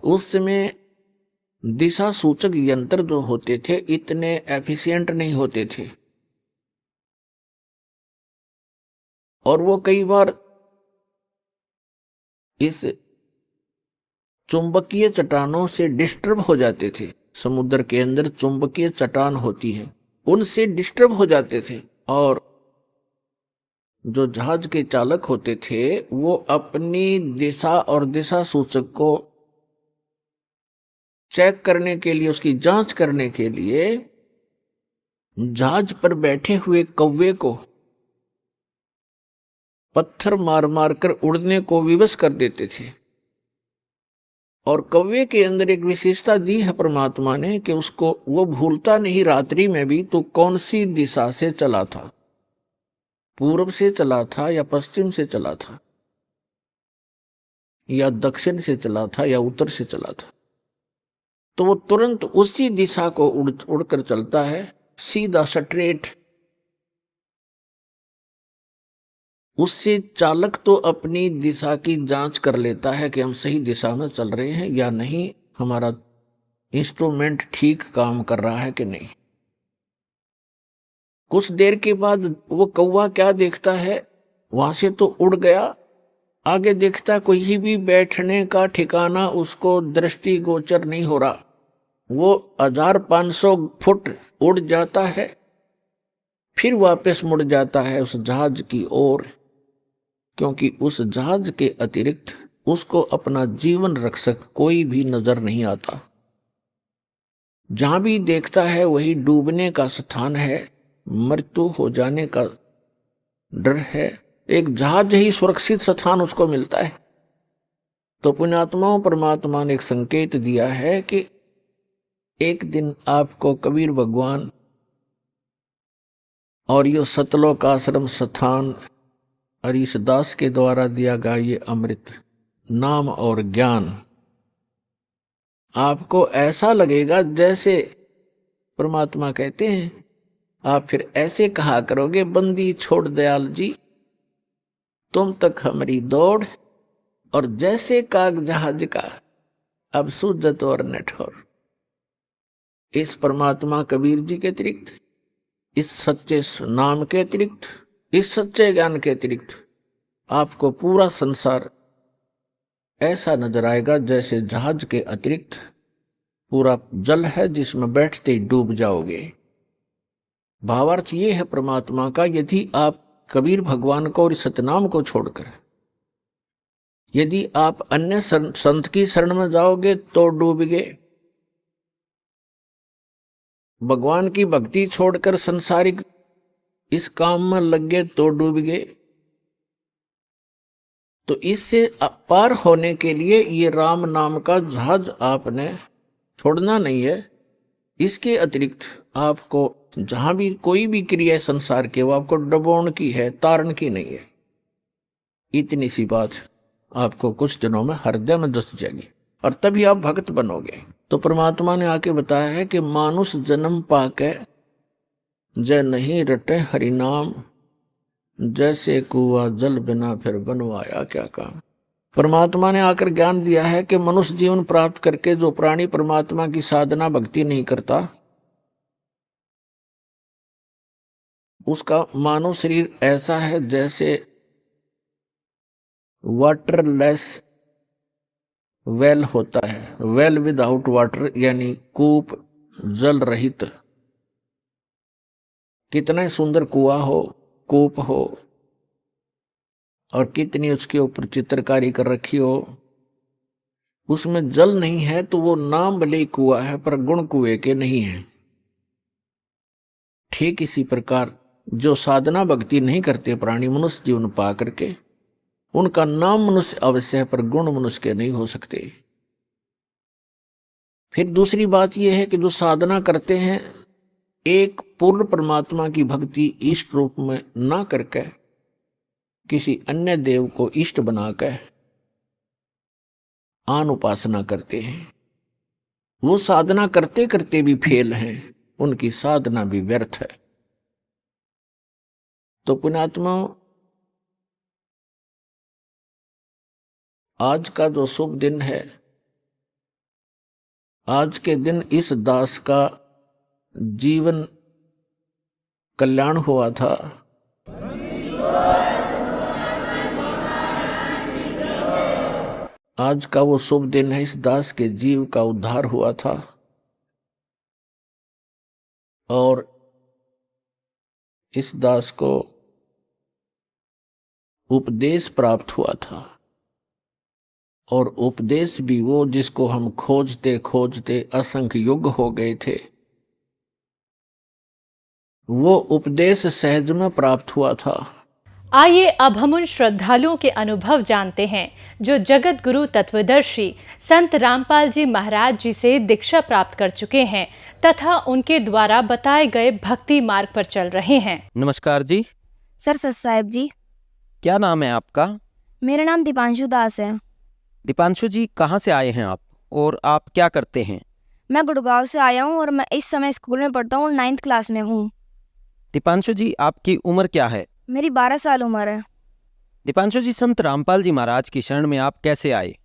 उस समय दिशा सूचक यंत्र जो होते थे इतने एफिशिएंट नहीं होते थे, और वो कई बार इस चुंबकीय चट्टानों से डिस्टर्ब हो जाते थे। समुद्र के अंदर चुंबकीय चट्टान होती है, उनसे डिस्टर्ब हो जाते थे, और जो जहाज के चालक होते थे वो अपनी दिशा और दिशा सूचक को चेक करने के लिए, उसकी जांच करने के लिए जहाज पर बैठे हुए कौवे को पत्थर मार मार कर उड़ने को विवश कर देते थे। और कौवे के अंदर एक विशेषता दी है परमात्मा ने कि उसको वो भूलता नहीं रात्रि में भी तो कौन सी दिशा से चला था, पूर्व से चला था या पश्चिम से चला था या दक्षिण से चला था या उत्तर से चला था। तो वो तुरंत उसी दिशा को उड़कर चलता है, सीधा स्ट्रेट। उससे चालक तो अपनी दिशा की जांच कर लेता है कि हम सही दिशा में चल रहे हैं या नहीं, हमारा इंस्ट्रूमेंट ठीक काम कर रहा है कि नहीं। कुछ देर के बाद वो कौवा क्या देखता है, वहां से तो उड़ गया, आगे देखता कोई भी बैठने का ठिकाना उसको दृष्टि गोचर नहीं हो रहा। वो 1500 फुट उड़ जाता है, फिर वापस मुड़ जाता है उस जहाज की ओर, क्योंकि उस जहाज के अतिरिक्त उसको अपना जीवन रक्षक कोई भी नजर नहीं आता। जहां भी देखता है वही डूबने का स्थान है, मृत्यु हो जाने का डर है। एक जहाज ही सुरक्षित स्थान उसको मिलता है। तो पुण्यात्माओं, परमात्मा ने एक संकेत दिया है कि एक दिन आपको कबीर भगवान और ये सतलोक आश्रम स्थान और इस दास के द्वारा दिया गया ये अमृत नाम और ज्ञान आपको ऐसा लगेगा जैसे परमात्मा कहते हैं, आप फिर ऐसे कहा करोगे, बंदी छोड़ दयाल जी तुम तक हमारी दौड़, और जैसे काग जहाज का अब सूजत और नठौर। इस परमात्मा कबीर जी के अतिरिक्त इस सच्चे नाम के अतिरिक्त, इस सच्चे ज्ञान के अतिरिक्त आपको पूरा संसार ऐसा नजर आएगा जैसे जहाज के अतिरिक्त पूरा जल है जिसमें बैठते ही डूब जाओगे। भावार्थ ये है परमात्मा का, यदि आप कबीर भगवान को और सतनाम को छोड़कर यदि आप अन्य संत की शरण में जाओगे तो डूब गए। भगवान की भक्ति छोड़कर संसारिक इस काम में लग गए तो डूब गए। तो इससे पार होने के लिए ये राम नाम का जहाज आपने छोड़ना नहीं है। इसके अतिरिक्त आपको जहां भी कोई भी क्रिया है संसार के, वो आपको डुबोने की है, तारण की नहीं है। इतनी सी बात आपको कुछ दिनों में हृदय में दस जाएगी और तभी आप भक्त बनोगे। तो परमात्मा ने आके बताया है कि मानुष जन्म पाके जय नहीं रटे हरि नाम, जैसे कुआ जल बिना फिर बनवाया क्या काम। परमात्मा ने आकर ज्ञान दिया है कि मनुष्य जीवन प्राप्त करके जो प्राणी परमात्मा की साधना भक्ति नहीं करता, उसका मानव शरीर ऐसा है जैसे वाटरलेस वेल होता है। वेल विदाउट वाटर यानी कूप जल रहित। कितना सुंदर कुआं हो, कूप हो और कितनी उसके ऊपर चित्रकारी कर रखी हो, उसमें जल नहीं है तो वो नाम भले ही कुआं है पर गुण कुएं के नहीं है। ठीक इसी प्रकार जो साधना भक्ति नहीं करते प्राणी मनुष्य जीवन पा करके, उनका नाम मनुष्य अवश्य है पर गुण मनुष्य के नहीं हो सकते। फिर दूसरी बात यह है कि जो साधना करते हैं एक पूर्ण परमात्मा की भक्ति इष्ट रूप में ना करके किसी अन्य देव को इष्ट बनाकर आन उपासना करते हैं, वो साधना करते करते भी फेल हैं, उनकी साधना भी व्यर्थ है। तो पुण्यात्मा, आज का जो शुभ दिन है, आज के दिन इस दास का जीवन कल्याण हुआ था। आज का वो शुभ दिन है, इस दास के जीव का उद्धार हुआ था और इस दास को उपदेश प्राप्त हुआ था। और उपदेश भी वो जिसको हम खोजते खोजते असंख्य युग हो गए थे, वो उपदेश सहज में प्राप्त हुआ था। आइए अब हम उन श्रद्धालुओं के अनुभव जानते हैं जो जगत गुरु तत्वदर्शी संत रामपाल जी महाराज जी से दीक्षा प्राप्त कर चुके हैं तथा उनके द्वारा बताए गए भक्ति मार्ग पर चल रहे हैं। नमस्कार जी। सर सत साहेब जी। क्या नाम है आपका? मेरा नाम दीपांशु दास है। दीपांशु जी, कहाँ से आए हैं आप और आप क्या करते हैं? मैं गुड़गांव से आया हूँ और मैं इस समय स्कूल में पढ़ता हूँ, 9th क्लास में हूँ। दीपांशु जी, आपकी उम्र क्या है? मेरी 12 साल उम्र है। दीपांशु जी, संत रामपाल जी महाराज की शरण में आप कैसे आए?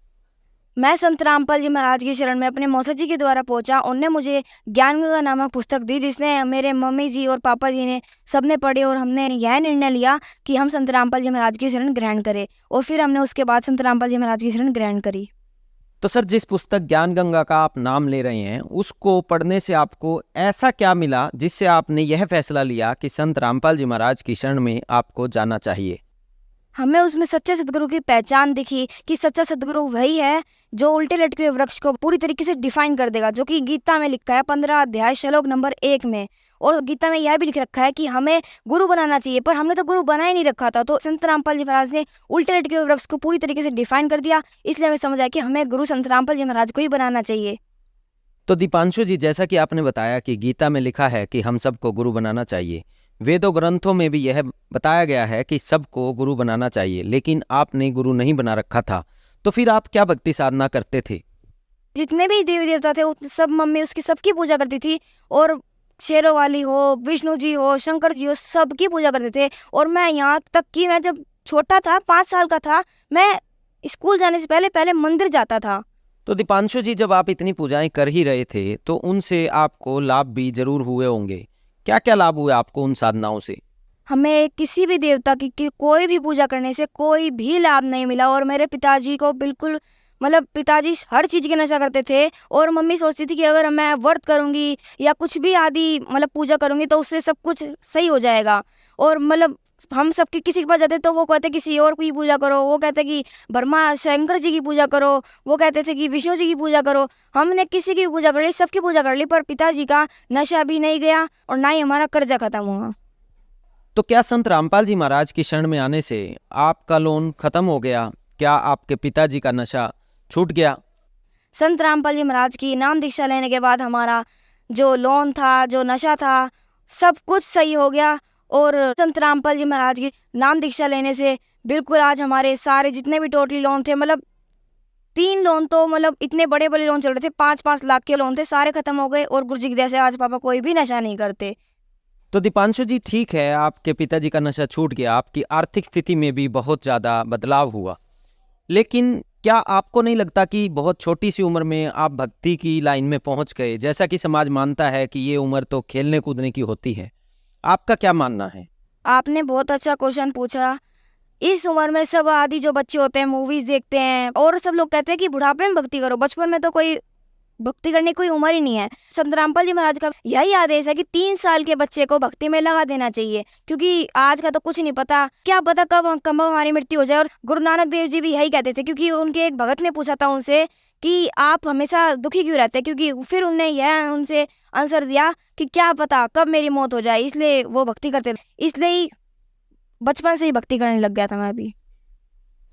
मैं संत रामपाल जी महाराज की शरण में अपने मौसा जी के द्वारा पहुंचा। उनने मुझे ज्ञान गंगा नामक पुस्तक दी, जिसने मेरे मम्मी जी और पापा जी ने सबने पढ़ी और हमने यह निर्णय लिया कि हम संत रामपाल जी महाराज की शरण ग्रहण करें और फिर हमने उसके बाद संत रामपाल जी महाराज की शरण ग्रहण करी। तो सर, जिस पुस्तक ज्ञान गंगा का आप नाम ले रहे हैं, उसको पढ़ने से आपको ऐसा क्या मिला जिससे आपने यह फैसला लिया कि संत रामपाल जी महाराज की शरण में आपको जाना चाहिए? हमें उसमें सच्चे सदगुरु की पहचान दिखी कि सच्चा सदगुरु वही है जो उल्टे लटके हुए वृक्ष को पूरी तरीके से डिफाइन कर देगा, जो कि गीता में लिखा है 15 अध्याय श्लोक नंबर 1 में। और गीता में यह भी लिख रखा है कि हमें गुरु बनाना चाहिए, पर हमने तो गुरु बना ही नहीं रखा था। तो संत रामपाल जी महाराज ने उल्टे लटके हुए वृक्ष को पूरी तरीके से डिफाइन कर दिया, इसलिए हमें समझ आया कि हमें गुरु संत रामपाल जी महाराज को ही बनाना चाहिए। तो दीपांशु जी, जैसा कि आपने बताया कि गीता में लिखा है कि हम सबको गुरु बनाना चाहिए, वेदों ग्रंथों में भी यह बताया गया है कि सबको गुरु बनाना चाहिए, लेकिन आपने गुरु नहीं बना रखा था, तो फिर आप क्या भक्ति साधना करते थे? जितने भी देवी देवता थे वो सब मम्मी उसकी सबकी पूजा करती थी, और शेरों वाली हो, विष्णु जी हो, शंकर जी हो, सबकी पूजा करते थे। और मैं यहाँ तक कि मैं जब छोटा था, 5 साल का था, मैं स्कूल जाने से पहले पहले मंदिर जाता था। तो दीपांशु जी, जब आप इतनी पूजाएं कर ही रहे थे तो उनसे आपको लाभ भी जरूर हुए होंगे, क्या क्या लाभ हुए आपको उन साधनाओं से? हमें किसी भी देवता की कोई भी पूजा करने से कोई भी लाभ नहीं मिला। और मेरे पिताजी को बिल्कुल मतलब पिताजी हर चीज़ की नशा करते थे। और मम्मी सोचती थी कि अगर मैं व्रत करूँगी या कुछ भी आदि मतलब पूजा करूँगी तो उससे सब कुछ सही हो जाएगा। और मतलब हम सबके किसी के पास जाते तो वो कहते किसी और की पूजा करो, वो कहते कि ब्रह्मा शंकर जी की पूजा करो, वो कहते थे कि विष्णु जी की पूजा करो। हमने किसी की भी पूजा कर ली, सबकी पूजा कर ली, पर पिताजी का नशा भी नहीं गया और ना ही हमारा कर्जा खत्म हुआ। तो क्या संत रामपाल जी महाराज की शरण में आने से आपका लोन खत्म हो गया? क्या आपके पिताजी का नशा छूट गया? संत रामपाल जी महाराज की नाम दीक्षा लेने के बाद हमारा जो लोन था, जो नशा था, सब कुछ सही हो गया। और संत रामपाल जी महाराज की नाम दीक्षा लेने से बिल्कुल आज हमारे सारे जितने भी टोटली लोन थे, मतलब 3 लोन तो मतलब इतने बड़े बड़े लोन चल रहे थे, 5-5 लाख के लोन थे, सारे खत्म हो गए। और गुरु जी की दया से आज पापा कोई भी नशा नहीं करते। तो दीपांशु जी, ठीक है, आपके पिताजी का नशा छूट गया, आपकी आर्थिक स्थिति में भी बहुत ज़्यादा बदलाव हुआ, लेकिन क्या आपको नहीं लगता कि बहुत छोटी सी उम्र में आप भक्ति की लाइन में पहुंच गए? जैसा कि समाज मानता है कि ये उम्र तो खेलने कूदने की होती है, आपका क्या मानना है? आपने बहुत अच्छा क्वेश्चन पूछा। इस उम्र में सब आदि जो बच्चे होते हैं मूवीज देखते हैं और सब लोग कहते हैं कि बुढ़ापे में भक्ति करो, बचपन में तो कोई भक्ति करने की कोई उम्र ही नहीं है। संत रामपाल जी महाराज का यही आदेश है कि 3 साल के बच्चे को भक्ति में लगा देना चाहिए, क्योंकि आज का तो कुछ नहीं पता, क्या पता कब हमारी मृत्यु हो जाए। और गुरु नानक देव जी भी यही कहते थे, क्योंकि उनके एक भगत ने पूछा था उनसे कि आप हमेशा दुखी क्यों रहते हैं, क्योंकि फिर उनने यह उनसे आंसर दिया कि क्या पता कब मेरी मौत हो जाए, इसलिए वो भक्ति करते थे। इसलिए ही बचपन से ही भक्ति करने लग गया था मैं भी।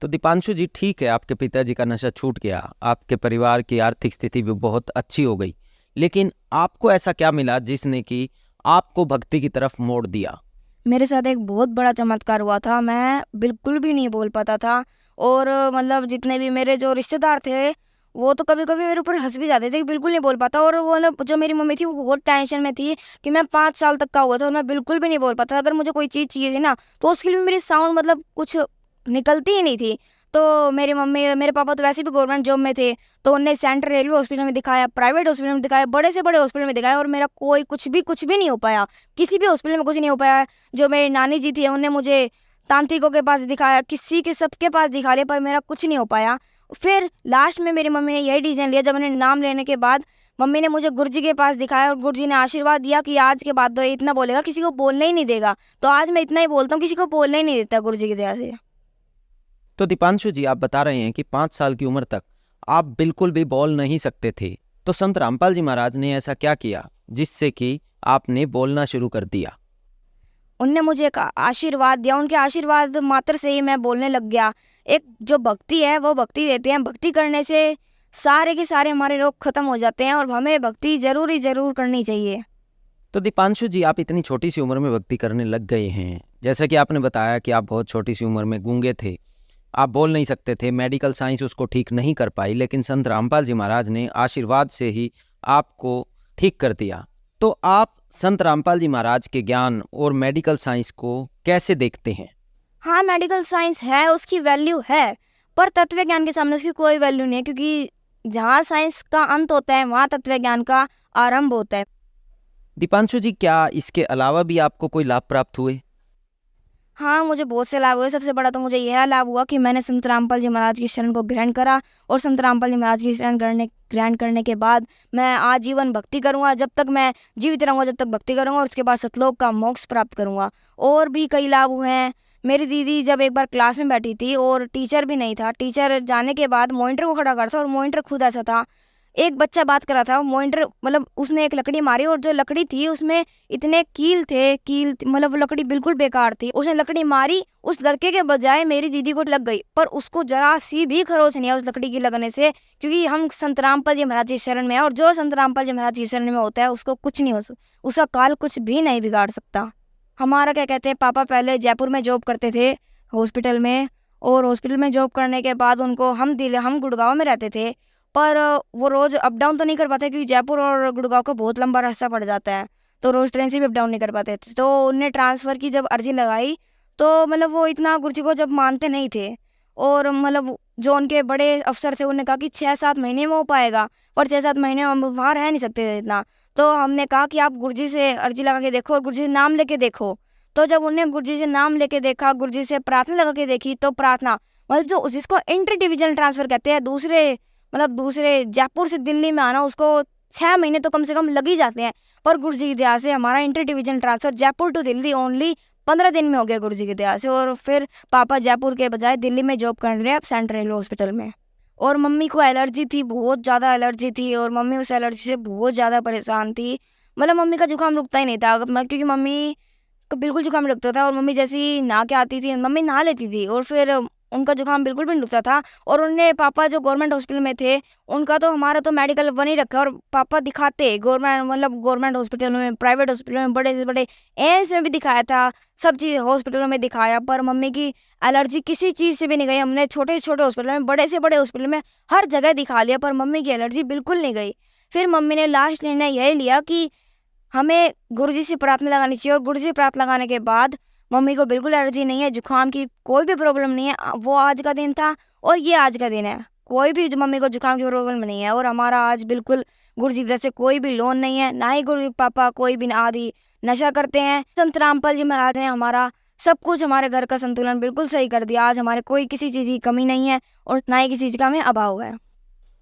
तो दीपांशु जी, ठीक है, आपके पिताजी का नशा छूट गया, आपके परिवार की आर्थिक स्थिति भी बहुत अच्छी हो गई, लेकिन आपको ऐसा क्या मिला जिसने कि आपको भक्ति की तरफ मोड़ दिया? मेरे साथ एक बहुत बड़ा चमत्कार हुआ था। मैं बिल्कुल भी नहीं बोल पाता था। और मतलब जितने भी मेरे जो रिश्तेदार थे वो तो कभी कभी मेरे ऊपर हंस भी जाते थे कि बिल्कुल नहीं बोल पाता। और वो मतलब जो मेरी मम्मी थी वो बहुत टेंशन में थी कि मैं 5 साल तक का हुआ था और मैं बिल्कुल भी नहीं बोल पाता। अगर मुझे कोई चीज़ चाहिए थी ना तो उसके लिए मेरी साउंड मतलब कुछ निकलती ही नहीं थी। तो मेरी मम्मी मेरे पापा तो वैसे भी गवर्नमेंट जॉब में थे, तो उन्हें सेंट्रल रेलवे हॉस्पिटल में दिखाया, प्राइवेट हॉस्पिटल में दिखाया, बड़े से बड़े हॉस्पिटल में दिखाया, और मेरा कोई कुछ भी नहीं हो पाया। किसी भी हॉस्पिटल में कुछ नहीं हो पाया। जो मेरी नानी जी थी उन्हें मुझे तांत्रिकों के पास दिखाया, किसी के सबके पास दिखा लिया, पर मेरा कुछ नहीं हो पाया। फिर लास्ट में मेरी मम्मी ने यही डिसीजन लिया, जब मैंने नाम लेने के बाद मम्मी ने मुझे गुरुजी के पास दिखाया और गुरुजी ने आशीर्वाद दिया कि आज के बाद तो ये इतना बोलेगा, किसी को बोलने ही नहीं देगा। तो आज मैं इतना ही बोलता हूँ, किसी को बोलने ही नहीं देता गुरुजी की दया से। तो दीपांशु जी, आप बता रहे हैं कि 5 साल की उम्र तक आप बिल्कुल भी बोल नहीं सकते थे, तो संत रामपाल जी महाराज ने ऐसा क्या किया जिससे कि आपने बोलना शुरू कर दिया? उनने मुझे एक आशीर्वाद दिया, उनके आशीर्वाद मात्र से ही मैं बोलने लग गया। एक जो भक्ति है वो भक्ति देते हैं, भक्ति करने से सारे के सारे हमारे रोग खत्म हो जाते हैं, और हमें भक्ति जरूर करनी चाहिए। तो दीपांशु जी, आप इतनी छोटी सी उम्र में भक्ति करने लग गए हैं, जैसा कि आपने बताया कि आप बहुत छोटी सी उम्र में गूंगे थे, आप बोल नहीं सकते थे, मेडिकल साइंस उसको ठीक नहीं कर पाई, लेकिन संत रामपाल जी महाराज ने आशीर्वाद से ही आपको ठीक कर दिया। तो आप संत रामपाल जी महाराज के ज्ञान और मेडिकल साइंस को कैसे देखते हैं? हाँ, मेडिकल साइंस है, उसकी वैल्यू है, पर तत्व ज्ञान के सामने उसकी कोई वैल्यू नहीं है, क्योंकि जहाँ साइंस का अंत होता है वहाँ तत्व ज्ञान का आरंभ होता है। दीपांशु जी, क्या इसके अलावा भी आपको कोई लाभ प्राप्त हुए? हाँ, मुझे बहुत से लाभ हुए। सबसे बड़ा तो मुझे यह लाभ हुआ कि मैंने संत रामपाल जी महाराज की शरण को ग्रहण करा, और संत रामपाल जी महाराज की शरण ग्रहण करने के बाद मैं आजीवन भक्ति करूँगा, जब तक मैं जीवित रहूँगा जब तक भक्ति करूँगा, और उसके बाद सतलोक का मोक्ष प्राप्त करूँगा। और भी कई लाभ हुए हैं। मेरी दीदी जब एक बार क्लास में बैठी थी और टीचर भी नहीं था, टीचर जाने के बाद मॉनिटर को खड़ा करता, और मॉनिटर खुद ऐसा था, एक बच्चा बात कर रहा था, मॉनिटर मतलब उसने एक लकड़ी मारी, और जो लकड़ी थी उसमें इतने कील मतलब वो लकड़ी बिल्कुल बेकार थी। उसने लकड़ी मारी, उस लड़के के बजाय मेरी दीदी को लग गई, पर उसको जरा सी भी खरोच नहीं है उस लकड़ी की लगने से, क्योंकि हम संत रामपाल जी महाराज की शरण में है, और जो संत रामपाल जी महाराज की शरण में होता है उसको कुछ नहीं उसका काल कुछ भी नहीं बिगाड़ सकता। हमारा क्या कहते हैं, पापा पहले जयपुर में जॉब करते थे हॉस्पिटल में, और हॉस्पिटल में जॉब करने के बाद उनको हम गुड़गांव में रहते थे, पर वो रोज़ अप डाउन तो नहीं कर पाते, क्योंकि जयपुर और गुड़गांव का बहुत लंबा रास्ता पड़ जाता है, तो रोज़ ट्रेन से भी अप डाउन नहीं कर पाते थे। तो उनने ट्रांसफ़र की जब अर्जी लगाई, तो मतलब वो इतना गुरुजी को जब मानते नहीं थे, और मतलब जो उनके बड़े अफसर थे उन्होंने कहा कि 6-7 महीने में हो पाएगा, पर 6-7 महीने में हम वहाँ रह नहीं सकते थे इतना। तो हमने कहा कि आप गुरुजी से अर्जी लगा के देखो और गुरुजी से नाम लेके देखो। तो जब उन्हें गुरुजी से नाम लेके देखा, गुरुजी से प्रार्थना लगा के देखी, तो प्रार्थना मतलब जो जिसको इंटर डिविजन ट्रांसफर कहते हैं, दूसरे जयपुर से दिल्ली में आना, उसको 6 महीने तो कम से कम लग ही जाते हैं। पर गुरुजी की दया से हमारा inter division transfer Jaipur to Delhi only 15 दिन में हो गया गुरुजी की दया से। और फिर पापा जयपुर के बजाय दिल्ली में जॉब कर रहे हैं अब सेंट्रल रेलवे हॉस्पिटल में। और मम्मी को एलर्जी थी, बहुत ज़्यादा एलर्जी थी, और मम्मी उस एलर्जी से बहुत ज़्यादा परेशान थी। मतलब मम्मी का जुकाम रुकता ही नहीं था, क्योंकि मम्मी को बिल्कुल जुकाम रुकता था। और मम्मी जैसी नहा के आती थी, मम्मी नहा लेती थी, और फिर उनका जुकाम बिल्कुल भी नहीं रुकता था। और उन्हें पापा जो गवर्नमेंट हॉस्पिटल में थे, उनका तो हमारा तो मेडिकल बन ही रखा, और पापा दिखाते गवर्नमेंट हॉस्पिटल में, प्राइवेट हॉस्पिटल में, बड़े से बड़े एम्स में भी दिखाया था, सब चीज़ हॉस्पिटलों में दिखाया, पर मम्मी की एलर्जी किसी चीज़ से भी नहीं गई। हमने छोटे से छोटे हॉस्पिटल में, बड़े से बड़े हॉस्पिटल में हर जगह दिखा लिया, पर मम्मी की एलर्जी बिल्कुल नहीं गई। फिर मम्मी ने लास्ट निर्णय यही लिया कि हमें गुरुजी से प्रार्थना लगानी चाहिए, और गुरुजी से प्रार्थना लगाने के बाद मम्मी को बिल्कुल एलर्जी नहीं है, जुकाम की कोई भी प्रॉब्लम नहीं है। वो आज का दिन था और ये आज का दिन है, कोई भी मम्मी को जुकाम की प्रॉब्लम नहीं है। और हमारा आज बिल्कुल गुरुजी की तरफ से कोई भी लोन नहीं है, ना ही गुरु पापा कोई भी आदि नशा करते हैं। संत रामपाल जी महाराज ने हमारा सब कुछ, हमारे घर का संतुलन बिल्कुल सही कर दिया। आज हमारे कोई किसी चीज़ की कमी नहीं है और ना ही किसी चीज़ का हमें अभाव है।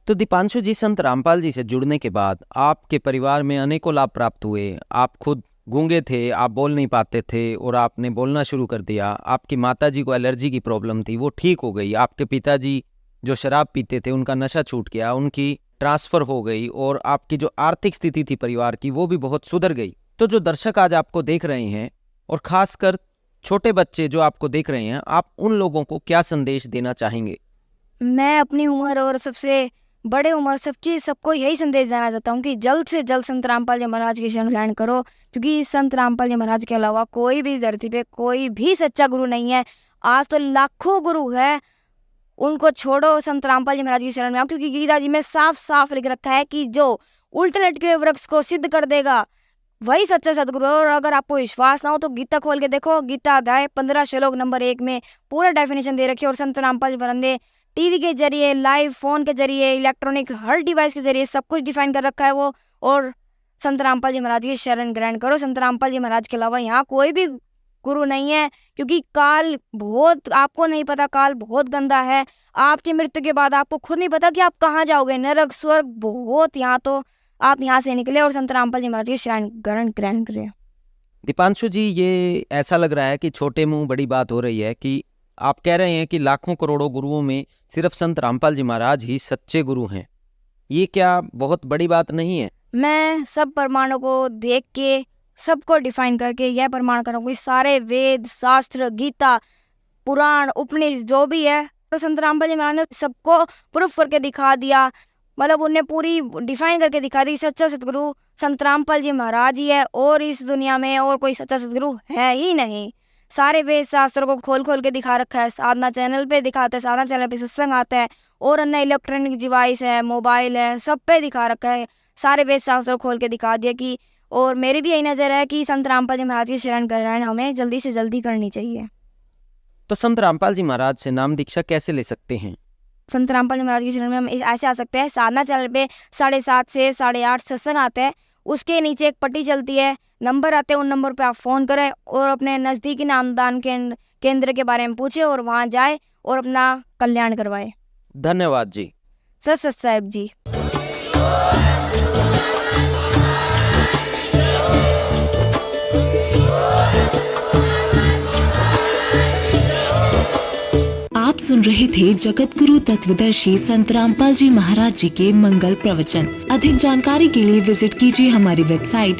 तो दीपांशु जी, संत रामपाल जी से जुड़ने के बाद आपके परिवार में अनेकों लाभ प्राप्त हुए। आप खुद गूंगे थे, आप बोल नहीं पाते थे और आपने बोलना शुरू कर दिया। आपकी माताजी को एलर्जी की प्रॉब्लम थी, वो ठीक हो गई। आपके पिताजी जो शराब पीते थे, उनका नशा छूट गया, उनकी ट्रांसफ़र हो गई, और आपकी जो आर्थिक स्थिति थी परिवार की, वो भी बहुत सुधर गई। तो जो दर्शक आज आपको देख रहे हैं, और ख़ासकर छोटे बच्चे जो आपको देख रहे हैं, आप उन लोगों को क्या संदेश देना चाहेंगे? मैं अपनी उम्र और सबसे बड़े उम्र सबको यही संदेश देना चाहता हूँ कि जल्द से जल्द संत रामपाल जी महाराज की शरण ग्रहण करो, क्योंकि संत रामपाल जी महाराज के अलावा कोई भी धरती पे कोई भी सच्चा गुरु नहीं है। आज तो लाखों गुरु है, उनको छोड़ो, संत रामपाल जी महाराज की शरण में आओ, क्योंकि गीता जी में साफ साफ लिख रखा है कि जो उल्टे लटके हुए वृक्ष को सिद्ध कर देगा वही सच्चा सदगुरु है। और अगर आपको विश्वास ना हो तो गीता खोल के देखो, गीता अध्याय 15 श्लोक नंबर 1 में पूरा डेफिनेशन दे रखी है। और संत रामपाल जी महाराज ने टीवी के जरिए, लाइव फोन के जरिए, इलेक्ट्रॉनिक हर डिवाइस के जरिए सब कुछ डिफाइन कर रखा है वो। और संत रामपाल जी महाराज की शरण ग्रहण करो। संत रामपाल जी महाराज के अलावा यहाँ कोई भी गुरु नहीं है, क्योंकि काल बहुत, आपको नहीं पता, काल बहुत गंदा है। आपकी मृत्यु के बाद आपको खुद नहीं पता कि आप कहाँ जाओगे, नरक स्वर्ग बहुत। यहाँ तो आप यहाँ से निकले और संत रामपाल जी महाराज की शरण ग्रहण करें। दीपांशु जी, ये ऐसा लग रहा है कि छोटे मुंह बड़ी बात हो रही है कि आप कह रहे हैं कि लाखों करोड़ों गुरुओं में सिर्फ संत रामपाल जी महाराज ही सच्चे गुरु हैं। ये क्या बहुत बड़ी बात नहीं है? मैं सब प्रमाणों को देख के, सबको डिफाइन करके यह प्रमाण करूँगी, सारे वेद, शास्त्र, गीता, पुराण, उपनिषद जो भी है, तो संत रामपाल जी महाराज ने सबको प्रूफ करके दिखा दिया। मतलब उन्हें पूरी डिफाइन करके दिखा दी, सच्चा सतगुरु संत रामपाल जी महाराज ही है, और इस दुनिया में और कोई सच्चा सतगुरु है ही नहीं। सारे वेद शास्त्रों को खोल खोल के दिखा रखा है। साधना चैनल पे दिखाते हैं, साधना चैनल पे सत्संग आता है, और अन्य इलेक्ट्रॉनिक डिवाइस है, मोबाइल है, सब पे दिखा रखा है। सारे वेद शास्त्रों खोल के दिखा दिया कि, और मेरी भी यही नज़र है कि संत रामपाल जी महाराज की शरण ग्रहण हमें जल्दी से जल्दी करनी चाहिए। तो संत रामपाल जी महाराज से नाम दीक्षा कैसे ले सकते हैं? संत रामपाल जी महाराज की शरण में हम ऐसे आ सकते हैं, साधना चैनल पे 7:30 से 8:30 सत्संग आते हैं, उसके नीचे एक पट्टी चलती है, नंबर आते हैं, उन नंबर पे आप फ़ोन करें और अपने नज़दीकी नामदान केंद्र के बारे में पूछें और वहाँ जाए और अपना कल्याण करवाए। धन्यवाद जी। सत साहेब जी। आप सुन रहे थे जगत गुरु तत्वदर्शी संत रामपाल जी महाराज जी के मंगल प्रवचन। अधिक जानकारी के लिए विजिट कीजिए हमारी वेबसाइट